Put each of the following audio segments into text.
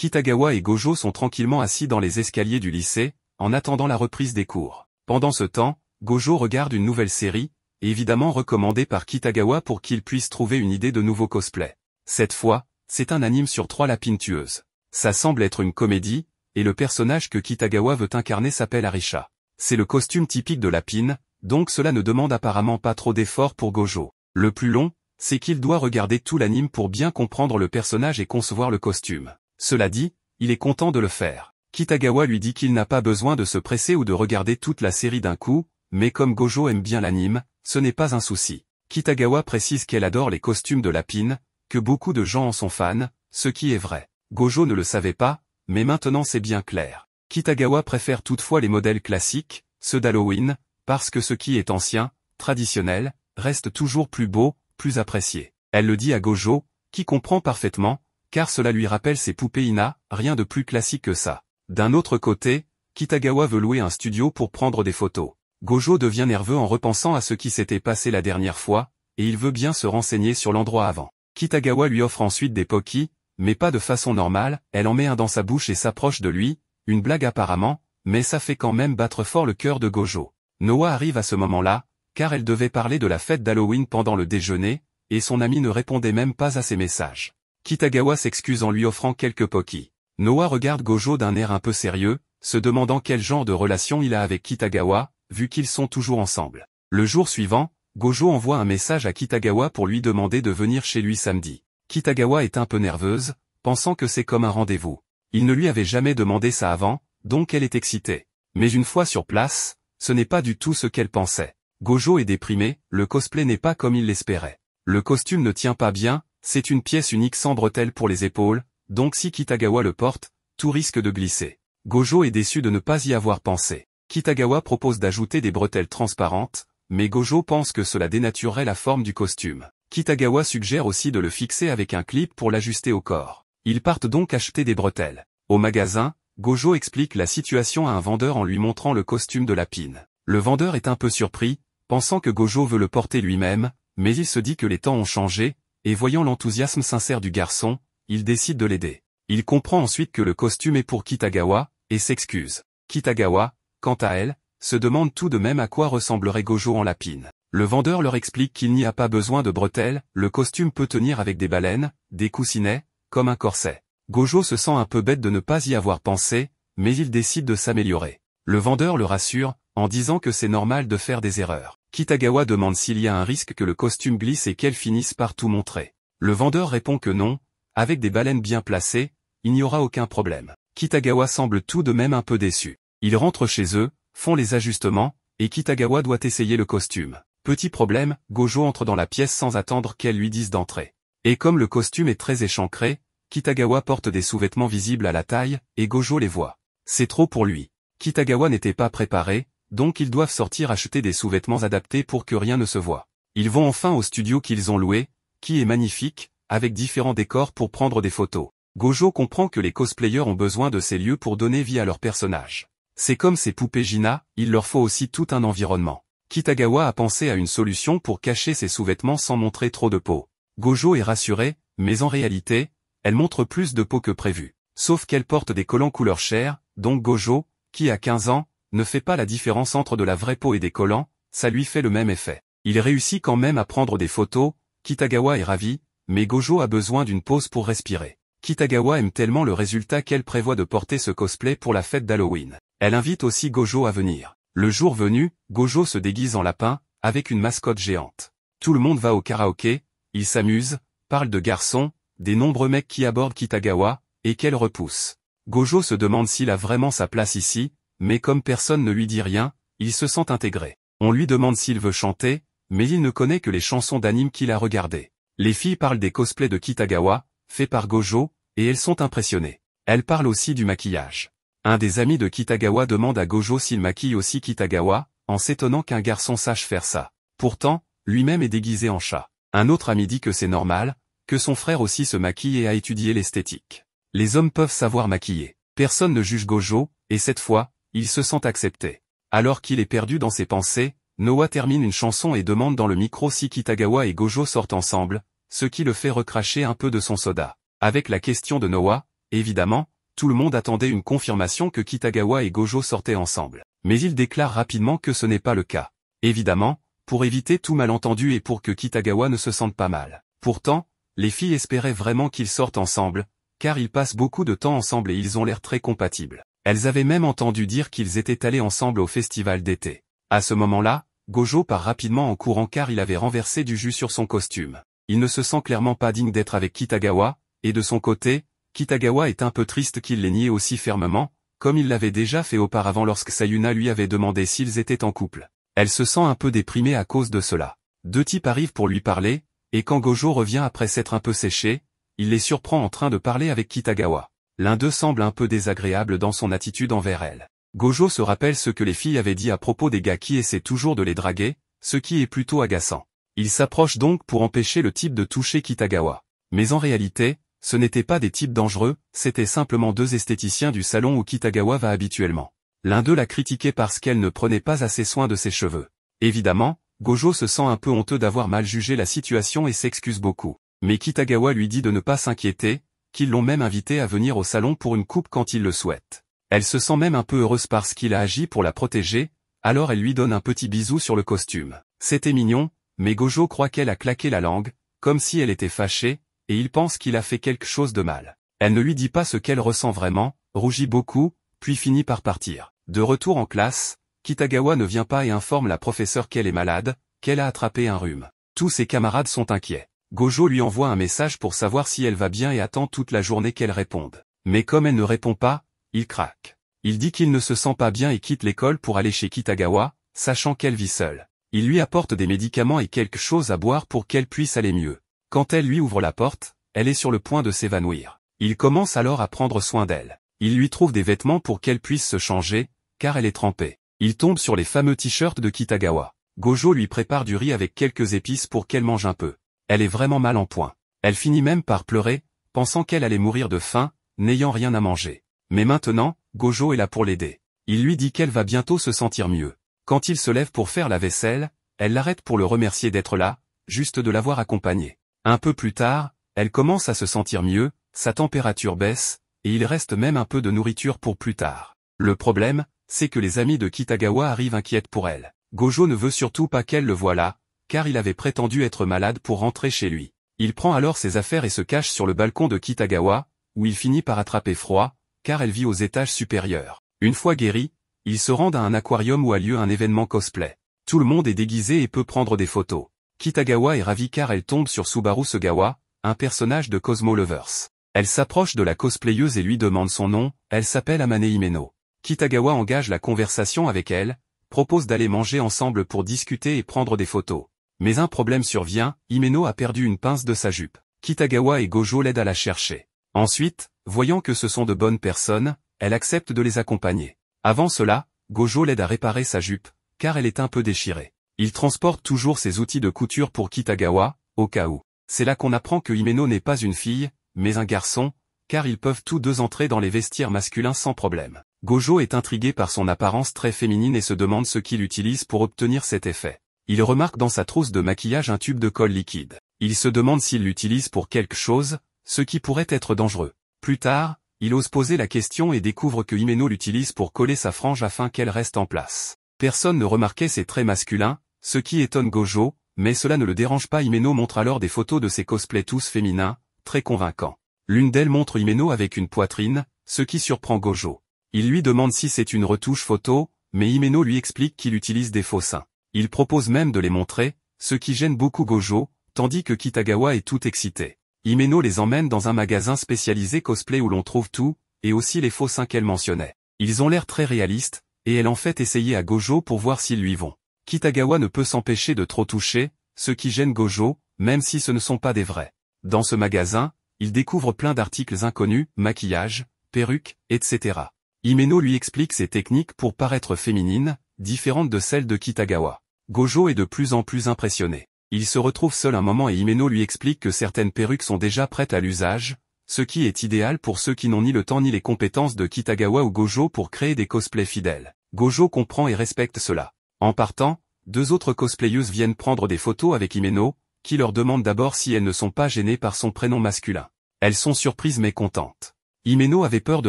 Kitagawa et Gojo sont tranquillement assis dans les escaliers du lycée, en attendant la reprise des cours. Pendant ce temps, Gojo regarde une nouvelle série, évidemment recommandée par Kitagawa pour qu'il puisse trouver une idée de nouveau cosplay. Cette fois, c'est un anime sur 3 lapines tueuses. Ça semble être une comédie, et le personnage que Kitagawa veut incarner s'appelle Arisha. C'est le costume typique de lapine, donc cela ne demande apparemment pas trop d'efforts pour Gojo. Le plus long, c'est qu'il doit regarder tout l'anime pour bien comprendre le personnage et concevoir le costume. Cela dit, il est content de le faire. Kitagawa lui dit qu'il n'a pas besoin de se presser ou de regarder toute la série d'un coup, mais comme Gojo aime bien l'anime, ce n'est pas un souci. Kitagawa précise qu'elle adore les costumes de lapine, que beaucoup de gens en sont fans, ce qui est vrai. Gojo ne le savait pas, mais maintenant c'est bien clair. Kitagawa préfère toutefois les modèles classiques, ceux d'Halloween, parce que ce qui est ancien, traditionnel, reste toujours plus beau, plus apprécié. Elle le dit à Gojo, qui comprend parfaitement, car cela lui rappelle ses poupées Ina, rien de plus classique que ça. D'un autre côté, Kitagawa veut louer un studio pour prendre des photos. Gojo devient nerveux en repensant à ce qui s'était passé la dernière fois, et il veut bien se renseigner sur l'endroit avant. Kitagawa lui offre ensuite des Poki, mais pas de façon normale, elle en met un dans sa bouche et s'approche de lui, une blague apparemment, mais ça fait quand même battre fort le cœur de Gojo. Noah arrive à ce moment-là, car elle devait parler de la fête d'Halloween pendant le déjeuner, et son ami ne répondait même pas à ses messages. Kitagawa s'excuse en lui offrant quelques Poki. Noah regarde Gojo d'un air un peu sérieux, se demandant quel genre de relation il a avec Kitagawa, vu qu'ils sont toujours ensemble. Le jour suivant, Gojo envoie un message à Kitagawa pour lui demander de venir chez lui samedi. Kitagawa est un peu nerveuse, pensant que c'est comme un rendez-vous. Il ne lui avait jamais demandé ça avant, donc elle est excitée. Mais une fois sur place, ce n'est pas du tout ce qu'elle pensait. Gojo est déprimé, le cosplay n'est pas comme il l'espérait. Le costume ne tient pas bien, c'est une pièce unique sans bretelles pour les épaules, donc si Kitagawa le porte, tout risque de glisser. Gojo est déçu de ne pas y avoir pensé. Kitagawa propose d'ajouter des bretelles transparentes, mais Gojo pense que cela dénaturerait la forme du costume. Kitagawa suggère aussi de le fixer avec un clip pour l'ajuster au corps. Ils partent donc acheter des bretelles. Au magasin, Gojo explique la situation à un vendeur en lui montrant le costume de lapine. Le vendeur est un peu surpris, pensant que Gojo veut le porter lui-même, mais il se dit que les temps ont changé, et voyant l'enthousiasme sincère du garçon, il décide de l'aider. Il comprend ensuite que le costume est pour Kitagawa, et s'excuse. Kitagawa, quant à elle, se demande tout de même à quoi ressemblerait Gojo en lapine. Le vendeur leur explique qu'il n'y a pas besoin de bretelles, le costume peut tenir avec des baleines, des coussinets, comme un corset. Gojo se sent un peu bête de ne pas y avoir pensé, mais il décide de s'améliorer. Le vendeur le rassure, en disant que c'est normal de faire des erreurs. Kitagawa demande s'il y a un risque que le costume glisse et qu'elle finisse par tout montrer. Le vendeur répond que non, avec des baleines bien placées, il n'y aura aucun problème. Kitagawa semble tout de même un peu déçu. Ils rentrent chez eux, font les ajustements, et Kitagawa doit essayer le costume. Petit problème, Gojo entre dans la pièce sans attendre qu'elle lui dise d'entrer. Et comme le costume est très échancré, Kitagawa porte des sous-vêtements visibles à la taille, et Gojo les voit. C'est trop pour lui. Kitagawa n'était pas préparé, donc ils doivent sortir acheter des sous-vêtements adaptés pour que rien ne se voie. Ils vont enfin au studio qu'ils ont loué, qui est magnifique, avec différents décors pour prendre des photos. Gojo comprend que les cosplayers ont besoin de ces lieux pour donner vie à leurs personnages. C'est comme ces poupées Gina, il leur faut aussi tout un environnement. Kitagawa a pensé à une solution pour cacher ses sous-vêtements sans montrer trop de peau. Gojo est rassurée, mais en réalité, elle montre plus de peau que prévu. Sauf qu'elle porte des collants couleur chair, donc Gojo, qui a 15 ans, ne fait pas la différence entre de la vraie peau et des collants, ça lui fait le même effet. Il réussit quand même à prendre des photos, Kitagawa est ravi, mais Gojo a besoin d'une pause pour respirer. Kitagawa aime tellement le résultat qu'elle prévoit de porter ce cosplay pour la fête d'Halloween. Elle invite aussi Gojo à venir. Le jour venu, Gojo se déguise en lapin, avec une mascotte géante. Tout le monde va au karaoké, ils s'amusent, parlent de garçons, des nombreux mecs qui abordent Kitagawa, et qu'elle repousse. Gojo se demande s'il a vraiment sa place ici, mais comme personne ne lui dit rien, il se sent intégré. On lui demande s'il veut chanter, mais il ne connaît que les chansons d'anime qu'il a regardées. Les filles parlent des cosplays de Kitagawa, faits par Gojo, et elles sont impressionnées. Elles parlent aussi du maquillage. Un des amis de Kitagawa demande à Gojo s'il maquille aussi Kitagawa, en s'étonnant qu'un garçon sache faire ça. Pourtant, lui-même est déguisé en chat. Un autre ami dit que c'est normal, que son frère aussi se maquille et a étudié l'esthétique. Les hommes peuvent savoir maquiller. Personne ne juge Gojo, et cette fois, il se sent accepté. Alors qu'il est perdu dans ses pensées, Noah termine une chanson et demande dans le micro si Kitagawa et Gojo sortent ensemble, ce qui le fait recracher un peu de son soda. Avec la question de Noah, Évidemment, tout le monde attendait une confirmation que Kitagawa et Gojo sortaient ensemble. Mais il déclare rapidement que ce n'est pas le cas. Évidemment, pour éviter tout malentendu et pour que Kitagawa ne se sente pas mal. Pourtant, les filles espéraient vraiment qu'ils sortent ensemble, car ils passent beaucoup de temps ensemble et ils ont l'air très compatibles. Elles avaient même entendu dire qu'ils étaient allés ensemble au festival d'été. À ce moment-là, Gojo part rapidement en courant car il avait renversé du jus sur son costume. Il ne se sent clairement pas digne d'être avec Kitagawa, et de son côté, Kitagawa est un peu triste qu'il l'ait nié aussi fermement, comme il l'avait déjà fait auparavant lorsque Sayuna lui avait demandé s'ils étaient en couple. Elle se sent un peu déprimée à cause de cela. Deux types arrivent pour lui parler, et quand Gojo revient après s'être un peu séché, il les surprend en train de parler avec Kitagawa. L'un d'eux semble un peu désagréable dans son attitude envers elle. Gojo se rappelle ce que les filles avaient dit à propos des gars qui essaient toujours de les draguer, ce qui est plutôt agaçant. Il s'approche donc pour empêcher le type de toucher Kitagawa. Mais en réalité, ce n'étaient pas des types dangereux, c'étaient simplement deux esthéticiens du salon où Kitagawa va habituellement. L'un d'eux l'a critiqué parce qu'elle ne prenait pas assez soin de ses cheveux. Évidemment, Gojo se sent un peu honteux d'avoir mal jugé la situation et s'excuse beaucoup. Mais Kitagawa lui dit de ne pas s'inquiéter, qu'ils l'ont même invité à venir au salon pour une coupe quand il le souhaite. Elle se sent même un peu heureuse parce qu'il a agi pour la protéger, alors elle lui donne un petit bisou sur le costume. C'était mignon, mais Gojo croit qu'elle a claqué la langue, comme si elle était fâchée, et il pense qu'il a fait quelque chose de mal. Elle ne lui dit pas ce qu'elle ressent vraiment, rougit beaucoup, puis finit par partir. De retour en classe, Kitagawa ne vient pas et informe la professeure qu'elle est malade, qu'elle a attrapé un rhume. Tous ses camarades sont inquiets. Gojo lui envoie un message pour savoir si elle va bien et attend toute la journée qu'elle réponde. Mais comme elle ne répond pas, il craque. Il dit qu'il ne se sent pas bien et quitte l'école pour aller chez Kitagawa, sachant qu'elle vit seule. Il lui apporte des médicaments et quelque chose à boire pour qu'elle puisse aller mieux. Quand elle lui ouvre la porte, elle est sur le point de s'évanouir. Il commence alors à prendre soin d'elle. Il lui trouve des vêtements pour qu'elle puisse se changer, car elle est trempée. Il tombe sur les fameux t-shirts de Kitagawa. Gojo lui prépare du riz avec quelques épices pour qu'elle mange un peu. Elle est vraiment mal en point. Elle finit même par pleurer, pensant qu'elle allait mourir de faim, n'ayant rien à manger. Mais maintenant, Gojo est là pour l'aider. Il lui dit qu'elle va bientôt se sentir mieux. Quand il se lève pour faire la vaisselle, elle l'arrête pour le remercier d'être là, juste de l'avoir accompagné. Un peu plus tard, elle commence à se sentir mieux, sa température baisse, et il reste même un peu de nourriture pour plus tard. Le problème, c'est que les amis de Kitagawa arrivent inquiètes pour elle. Gojo ne veut surtout pas qu'elle le voie là, car il avait prétendu être malade pour rentrer chez lui. Il prend alors ses affaires et se cache sur le balcon de Kitagawa, où il finit par attraper froid, car elle vit aux étages supérieurs. Une fois guéri, ils se rendent à un aquarium où a lieu un événement cosplay. Tout le monde est déguisé et peut prendre des photos. Kitagawa est ravie car elle tombe sur Subaru Sugawa, un personnage de Cosmo Lovers. Elle s'approche de la cosplayeuse et lui demande son nom, elle s'appelle Amane Himeno. Kitagawa engage la conversation avec elle, propose d'aller manger ensemble pour discuter et prendre des photos. Mais un problème survient, Himeno a perdu une pince de sa jupe. Kitagawa et Gojo l'aident à la chercher. Ensuite, voyant que ce sont de bonnes personnes, elle accepte de les accompagner. Avant cela, Gojo l'aide à réparer sa jupe, car elle est un peu déchirée. Il transporte toujours ses outils de couture pour Kitagawa, au cas où. C'est là qu'on apprend que Himeno n'est pas une fille, mais un garçon, car ils peuvent tous deux entrer dans les vestiaires masculins sans problème. Gojo est intrigué par son apparence très féminine et se demande ce qu'il utilise pour obtenir cet effet. Il remarque dans sa trousse de maquillage un tube de colle liquide. Il se demande s'il l'utilise pour quelque chose, ce qui pourrait être dangereux. Plus tard, il ose poser la question et découvre que Himeno l'utilise pour coller sa frange afin qu'elle reste en place. Personne ne remarquait ses traits masculins, ce qui étonne Gojo, mais cela ne le dérange pas. Himeno montre alors des photos de ses cosplays tous féminins, très convaincants. L'une d'elles montre Himeno avec une poitrine, ce qui surprend Gojo. Il lui demande si c'est une retouche photo, mais Himeno lui explique qu'il utilise des faux seins. Il propose même de les montrer, ce qui gêne beaucoup Gojo, tandis que Kitagawa est tout excité. Himeno les emmène dans un magasin spécialisé cosplay où l'on trouve tout, et aussi les faux seins qu'elle mentionnait. Ils ont l'air très réalistes, et elle en fait essayer à Gojo pour voir s'ils lui vont. Kitagawa ne peut s'empêcher de trop toucher, ce qui gêne Gojo, même si ce ne sont pas des vrais. Dans ce magasin, il découvre plein d'articles inconnus, maquillage, perruques, etc. Himeno lui explique ses techniques pour paraître féminine, différentes de celles de Kitagawa. Gojo est de plus en plus impressionné. Il se retrouve seul un moment et Himeno lui explique que certaines perruques sont déjà prêtes à l'usage, ce qui est idéal pour ceux qui n'ont ni le temps ni les compétences de Kitagawa ou Gojo pour créer des cosplays fidèles. Gojo comprend et respecte cela. En partant, deux autres cosplayeuses viennent prendre des photos avec Himeno, qui leur demande d'abord si elles ne sont pas gênées par son prénom masculin. Elles sont surprises mais contentes. Himeno avait peur de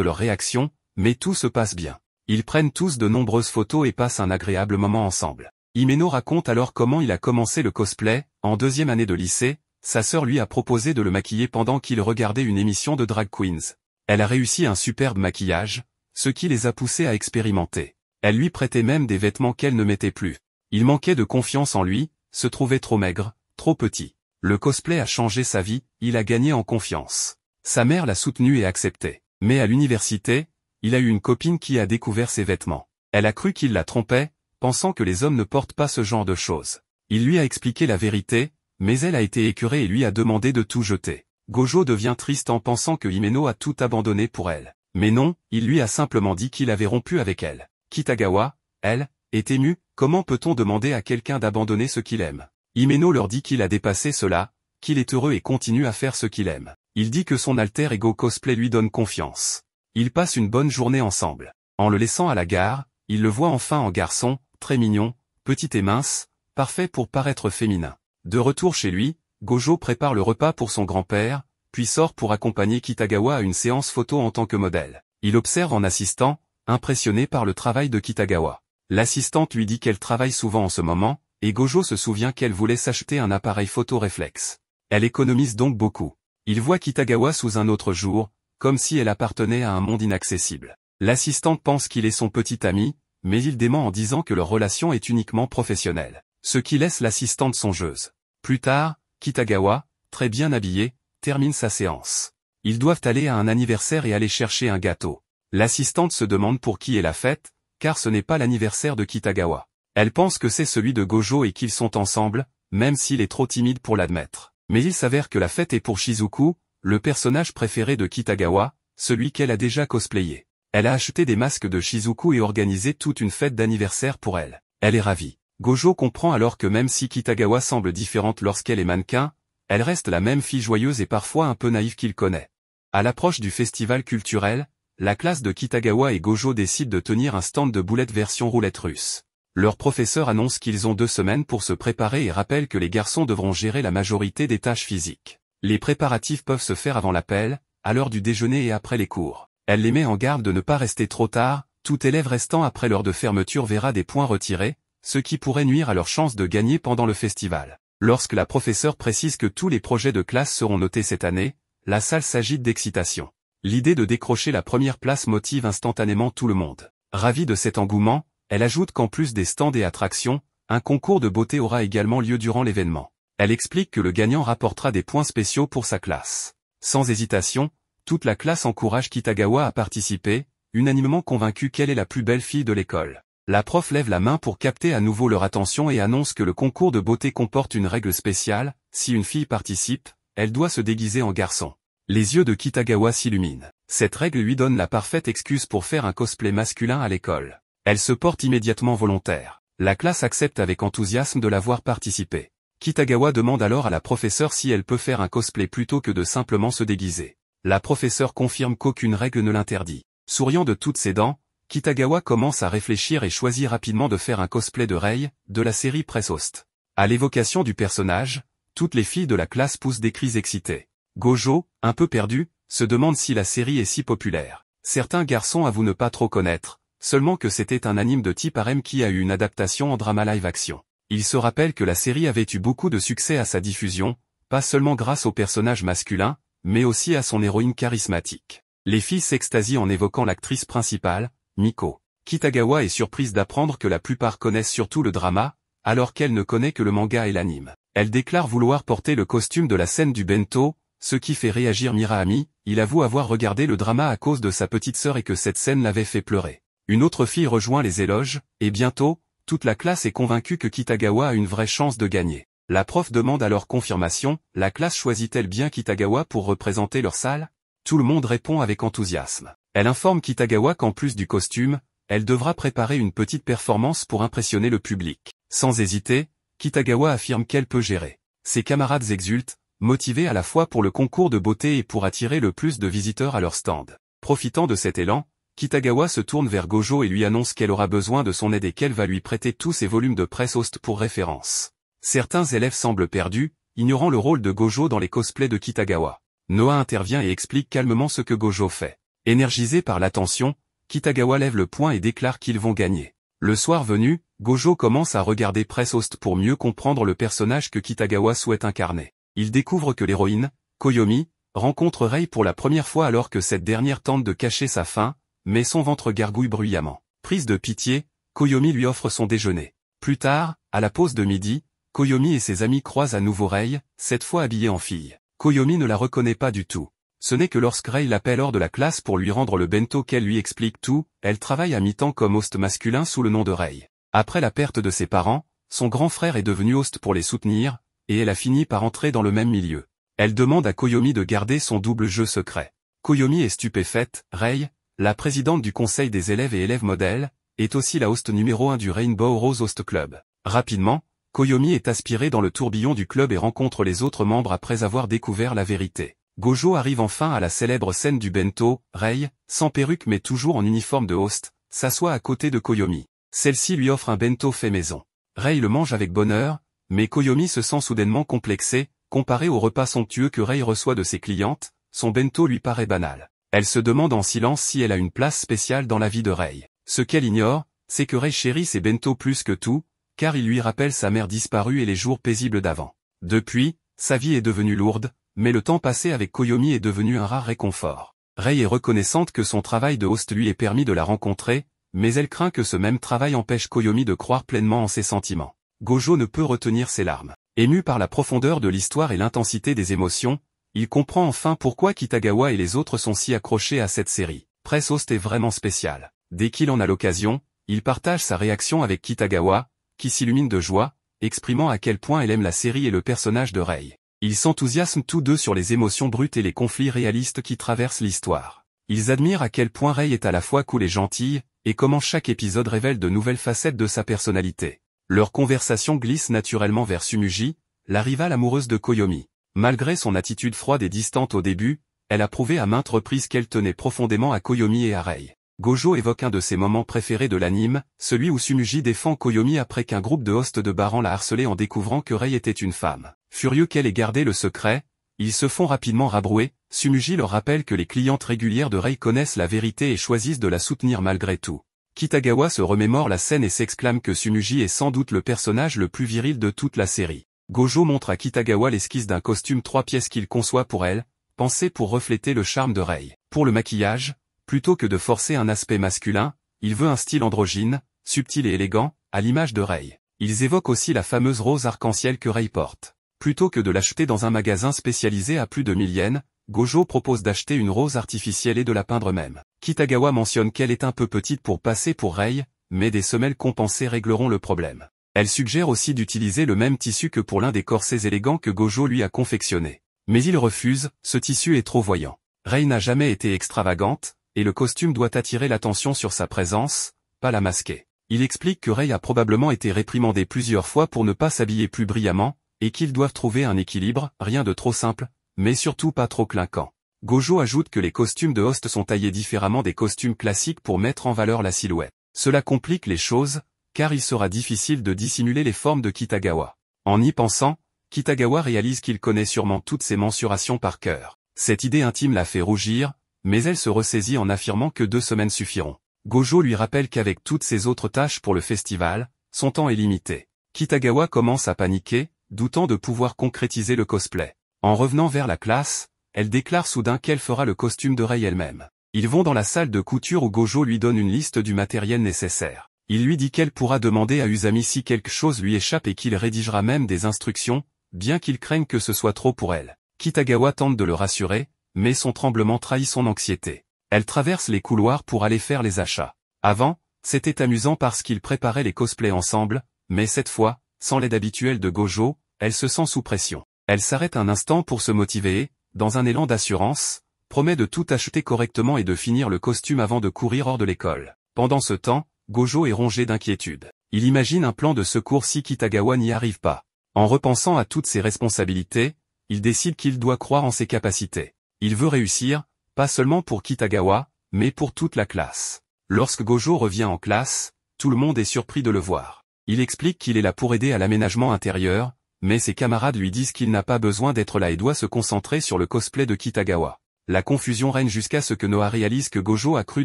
leur réaction, mais tout se passe bien. Ils prennent tous de nombreuses photos et passent un agréable moment ensemble. Himeno raconte alors comment il a commencé le cosplay. En 2e année de lycée, sa sœur lui a proposé de le maquiller pendant qu'il regardait une émission de drag queens. Elle a réussi un superbe maquillage, ce qui les a poussés à expérimenter. Elle lui prêtait même des vêtements qu'elle ne mettait plus. Il manquait de confiance en lui, se trouvait trop maigre, trop petit. Le cosplay a changé sa vie, il a gagné en confiance. Sa mère l'a soutenu et accepté. Mais à l'université, il a eu une copine qui a découvert ses vêtements. Elle a cru qu'il la trompait, pensant que les hommes ne portent pas ce genre de choses. Il lui a expliqué la vérité, mais elle a été écœurée et lui a demandé de tout jeter. Gojo devient triste en pensant que Himeno a tout abandonné pour elle. Mais non, il lui a simplement dit qu'il avait rompu avec elle. Kitagawa, elle, est émue. Comment peut-on demander à quelqu'un d'abandonner ce qu'il aime? Himeno leur dit qu'il a dépassé cela, qu'il est heureux et continue à faire ce qu'il aime. Il dit que son alter ego cosplay lui donne confiance. Ils passent une bonne journée ensemble. En le laissant à la gare, il le voit enfin en garçon, très mignon, petit et mince, parfait pour paraître féminin. De retour chez lui, Gojo prépare le repas pour son grand-père, puis sort pour accompagner Kitagawa à une séance photo en tant que modèle. Il observe en assistant, impressionné par le travail de Kitagawa. L'assistante lui dit qu'elle travaille souvent en ce moment, et Gojo se souvient qu'elle voulait s'acheter un appareil photo réflexe. Elle économise donc beaucoup. Il voit Kitagawa sous un autre jour, comme si elle appartenait à un monde inaccessible. L'assistante pense qu'il est son petit ami, mais il dément en disant que leur relation est uniquement professionnelle, ce qui laisse l'assistante songeuse. Plus tard, Kitagawa, très bien habillé, termine sa séance. Ils doivent aller à un anniversaire et aller chercher un gâteau. L'assistante se demande pour qui est la fête, car ce n'est pas l'anniversaire de Kitagawa. Elle pense que c'est celui de Gojo et qu'ils sont ensemble, même s'il est trop timide pour l'admettre. Mais il s'avère que la fête est pour Shizuku, le personnage préféré de Kitagawa, celui qu'elle a déjà cosplayé. Elle a acheté des masques de Shizuku et organisé toute une fête d'anniversaire pour elle. Elle est ravie. Gojo comprend alors que même si Kitagawa semble différente lorsqu'elle est mannequin, elle reste la même fille joyeuse et parfois un peu naïve qu'il connaît. À l'approche du festival culturel, la classe de Kitagawa et Gojo décident de tenir un stand de boulettes version roulette russe. Leur professeur annonce qu'ils ont 2 semaines pour se préparer et rappelle que les garçons devront gérer la majorité des tâches physiques. Les préparatifs peuvent se faire avant l'appel, à l'heure du déjeuner et après les cours. Elle les met en garde de ne pas rester trop tard, tout élève restant après l'heure de fermeture verra des points retirés, ce qui pourrait nuire à leur chance de gagner pendant le festival. Lorsque la professeure précise que tous les projets de classe seront notés cette année, la salle s'agite d'excitation. L'idée de décrocher la première place motive instantanément tout le monde. Ravie de cet engouement, elle ajoute qu'en plus des stands et attractions, un concours de beauté aura également lieu durant l'événement. Elle explique que le gagnant rapportera des points spéciaux pour sa classe. Sans hésitation, toute la classe encourage Kitagawa à participer, unanimement convaincue qu'elle est la plus belle fille de l'école. La prof lève la main pour capter à nouveau leur attention et annonce que le concours de beauté comporte une règle spéciale, si une fille participe, elle doit se déguiser en garçon. Les yeux de Kitagawa s'illuminent. Cette règle lui donne la parfaite excuse pour faire un cosplay masculin à l'école. Elle se porte immédiatement volontaire. La classe accepte avec enthousiasme de la voir participer. Kitagawa demande alors à la professeure si elle peut faire un cosplay plutôt que de simplement se déguiser. La professeure confirme qu'aucune règle ne l'interdit. Souriant de toutes ses dents, Kitagawa commence à réfléchir et choisit rapidement de faire un cosplay de Rei, de la série Press Host. À l'évocation du personnage, toutes les filles de la classe poussent des cris excités. Gojo, un peu perdu, se demande si la série est si populaire. Certains garçons avouent ne pas trop connaître, seulement que c'était un anime de type harem qui a eu une adaptation en drama live-action. Il se rappelle que la série avait eu beaucoup de succès à sa diffusion, pas seulement grâce au personnage masculin, mais aussi à son héroïne charismatique. Les filles s'extasient en évoquant l'actrice principale, Miko. Kitagawa est surprise d'apprendre que la plupart connaissent surtout le drama, alors qu'elle ne connaît que le manga et l'anime. Elle déclare vouloir porter le costume de la scène du bento, ce qui fait réagir Miraami. Il avoue avoir regardé le drama à cause de sa petite sœur et que cette scène l'avait fait pleurer. Une autre fille rejoint les éloges, et bientôt, toute la classe est convaincue que Kitagawa a une vraie chance de gagner. La prof demande alors confirmation, la classe choisit-elle bien Kitagawa pour représenter leur salle? Tout le monde répond avec enthousiasme. Elle informe Kitagawa qu'en plus du costume, elle devra préparer une petite performance pour impressionner le public. Sans hésiter, Kitagawa affirme qu'elle peut gérer. Ses camarades exultent, motivés à la fois pour le concours de beauté et pour attirer le plus de visiteurs à leur stand. Profitant de cet élan, Kitagawa se tourne vers Gojo et lui annonce qu'elle aura besoin de son aide et qu'elle va lui prêter tous ses volumes de Press Host pour référence. Certains élèves semblent perdus, ignorant le rôle de Gojo dans les cosplays de Kitagawa. Noah intervient et explique calmement ce que Gojo fait. Énergisé par l'attention, Kitagawa lève le poing et déclare qu'ils vont gagner. Le soir venu, Gojo commence à regarder Press Host pour mieux comprendre le personnage que Kitagawa souhaite incarner. Il découvre que l'héroïne, Koyomi, rencontre Rei pour la première fois alors que cette dernière tente de cacher sa faim, mais son ventre gargouille bruyamment. Prise de pitié, Koyomi lui offre son déjeuner. Plus tard, à la pause de midi, Koyomi et ses amis croisent à nouveau Rei, cette fois habillée en fille. Koyomi ne la reconnaît pas du tout. Ce n'est que lorsque Rei l'appelle hors de la classe pour lui rendre le bento qu'elle lui explique tout, elle travaille à mi-temps comme host masculin sous le nom de Rei. Après la perte de ses parents, son grand frère est devenu host pour les soutenir, et elle a fini par entrer dans le même milieu. Elle demande à Koyomi de garder son double jeu secret. Koyomi est stupéfaite, Rei, la présidente du conseil des élèves et élèves modèles, est aussi la host numéro 1 du Rainbow Rose Host Club. Rapidement, Koyomi est aspirée dans le tourbillon du club et rencontre les autres membres après avoir découvert la vérité. Gojo arrive enfin à la célèbre scène du bento, Rei, sans perruque mais toujours en uniforme de host, s'assoit à côté de Koyomi. Celle-ci lui offre un bento fait maison. Rei le mange avec bonheur, mais Koyomi se sent soudainement complexée, comparé au repas somptueux que Rei reçoit de ses clientes, son bento lui paraît banal. Elle se demande en silence si elle a une place spéciale dans la vie de Rei. Ce qu'elle ignore, c'est que Rei chérit ses bento plus que tout, car il lui rappelle sa mère disparue et les jours paisibles d'avant. Depuis, sa vie est devenue lourde, mais le temps passé avec Koyomi est devenu un rare réconfort. Rei est reconnaissante que son travail de host lui ait permis de la rencontrer, mais elle craint que ce même travail empêche Koyomi de croire pleinement en ses sentiments. Gojo ne peut retenir ses larmes. Ému par la profondeur de l'histoire et l'intensité des émotions, il comprend enfin pourquoi Kitagawa et les autres sont si accrochés à cette série. Press Host est vraiment spécial. Dès qu'il en a l'occasion, il partage sa réaction avec Kitagawa, qui s'illumine de joie, exprimant à quel point elle aime la série et le personnage de Rei. Ils s'enthousiasment tous deux sur les émotions brutes et les conflits réalistes qui traversent l'histoire. Ils admirent à quel point Rei est à la fois cool et gentille, et comment chaque épisode révèle de nouvelles facettes de sa personnalité. Leur conversation glisse naturellement vers Tsumugi, la rivale amoureuse de Koyomi. Malgré son attitude froide et distante au début, elle a prouvé à maintes reprises qu'elle tenait profondément à Koyomi et à Rei. Gojo évoque un de ses moments préférés de l'anime, celui où Tsumugi défend Koyomi après qu'un groupe de hosts de Baran l'a harcelé en découvrant que Rei était une femme. Furieux qu'elle ait gardé le secret, ils se font rapidement rabrouer. Tsumugi leur rappelle que les clientes régulières de Rei connaissent la vérité et choisissent de la soutenir malgré tout. Kitagawa se remémore la scène et s'exclame que Tsumugi est sans doute le personnage le plus viril de toute la série. Gojo montre à Kitagawa l'esquisse d'un costume 3 pièces qu'il conçoit pour elle, pensé pour refléter le charme de Rei. Pour le maquillage, plutôt que de forcer un aspect masculin, il veut un style androgyne, subtil et élégant, à l'image de Rei. Ils évoquent aussi la fameuse rose arc-en-ciel que Rei porte. Plutôt que de l'acheter dans un magasin spécialisé à plus de 1000 yens, Gojo propose d'acheter une rose artificielle et de la peindre même. Kitagawa mentionne qu'elle est un peu petite pour passer pour Rei, mais des semelles compensées régleront le problème. Elle suggère aussi d'utiliser le même tissu que pour l'un des corsets élégants que Gojo lui a confectionné. Mais il refuse, ce tissu est trop voyant. Rei n'a jamais été extravagante, et le costume doit attirer l'attention sur sa présence, pas la masquer. Il explique que Rei a probablement été réprimandé plusieurs fois pour ne pas s'habiller plus brillamment, et qu'ils doivent trouver un équilibre, rien de trop simple, mais surtout pas trop clinquant. Gojo ajoute que les costumes de host sont taillés différemment des costumes classiques pour mettre en valeur la silhouette. Cela complique les choses, car il sera difficile de dissimuler les formes de Kitagawa. En y pensant, Kitagawa réalise qu'il connaît sûrement toutes ses mensurations par cœur. Cette idée intime la fait rougir, mais elle se ressaisit en affirmant que 2 semaines suffiront. Gojo lui rappelle qu'avec toutes ses autres tâches pour le festival, son temps est limité. Kitagawa commence à paniquer, doutant de pouvoir concrétiser le cosplay. En revenant vers la classe, elle déclare soudain qu'elle fera le costume de Rei elle-même. Ils vont dans la salle de couture où Gojo lui donne une liste du matériel nécessaire. Il lui dit qu'elle pourra demander à Usami si quelque chose lui échappe et qu'il rédigera même des instructions, bien qu'il craigne que ce soit trop pour elle. Kitagawa tente de le rassurer, mais son tremblement trahit son anxiété. Elle traverse les couloirs pour aller faire les achats. Avant, c'était amusant parce qu'ils préparaient les cosplays ensemble, mais cette fois, sans l'aide habituelle de Gojo, elle se sent sous pression. Elle s'arrête un instant pour se motiver et, dans un élan d'assurance, promet de tout acheter correctement et de finir le costume avant de courir hors de l'école. Pendant ce temps, Gojo est rongé d'inquiétude. Il imagine un plan de secours si Kitagawa n'y arrive pas. En repensant à toutes ses responsabilités, il décide qu'il doit croire en ses capacités. Il veut réussir, pas seulement pour Kitagawa, mais pour toute la classe. Lorsque Gojo revient en classe, tout le monde est surpris de le voir. Il explique qu'il est là pour aider à l'aménagement intérieur, mais ses camarades lui disent qu'il n'a pas besoin d'être là et doit se concentrer sur le cosplay de Kitagawa. La confusion règne jusqu'à ce que Noah réalise que Gojo a cru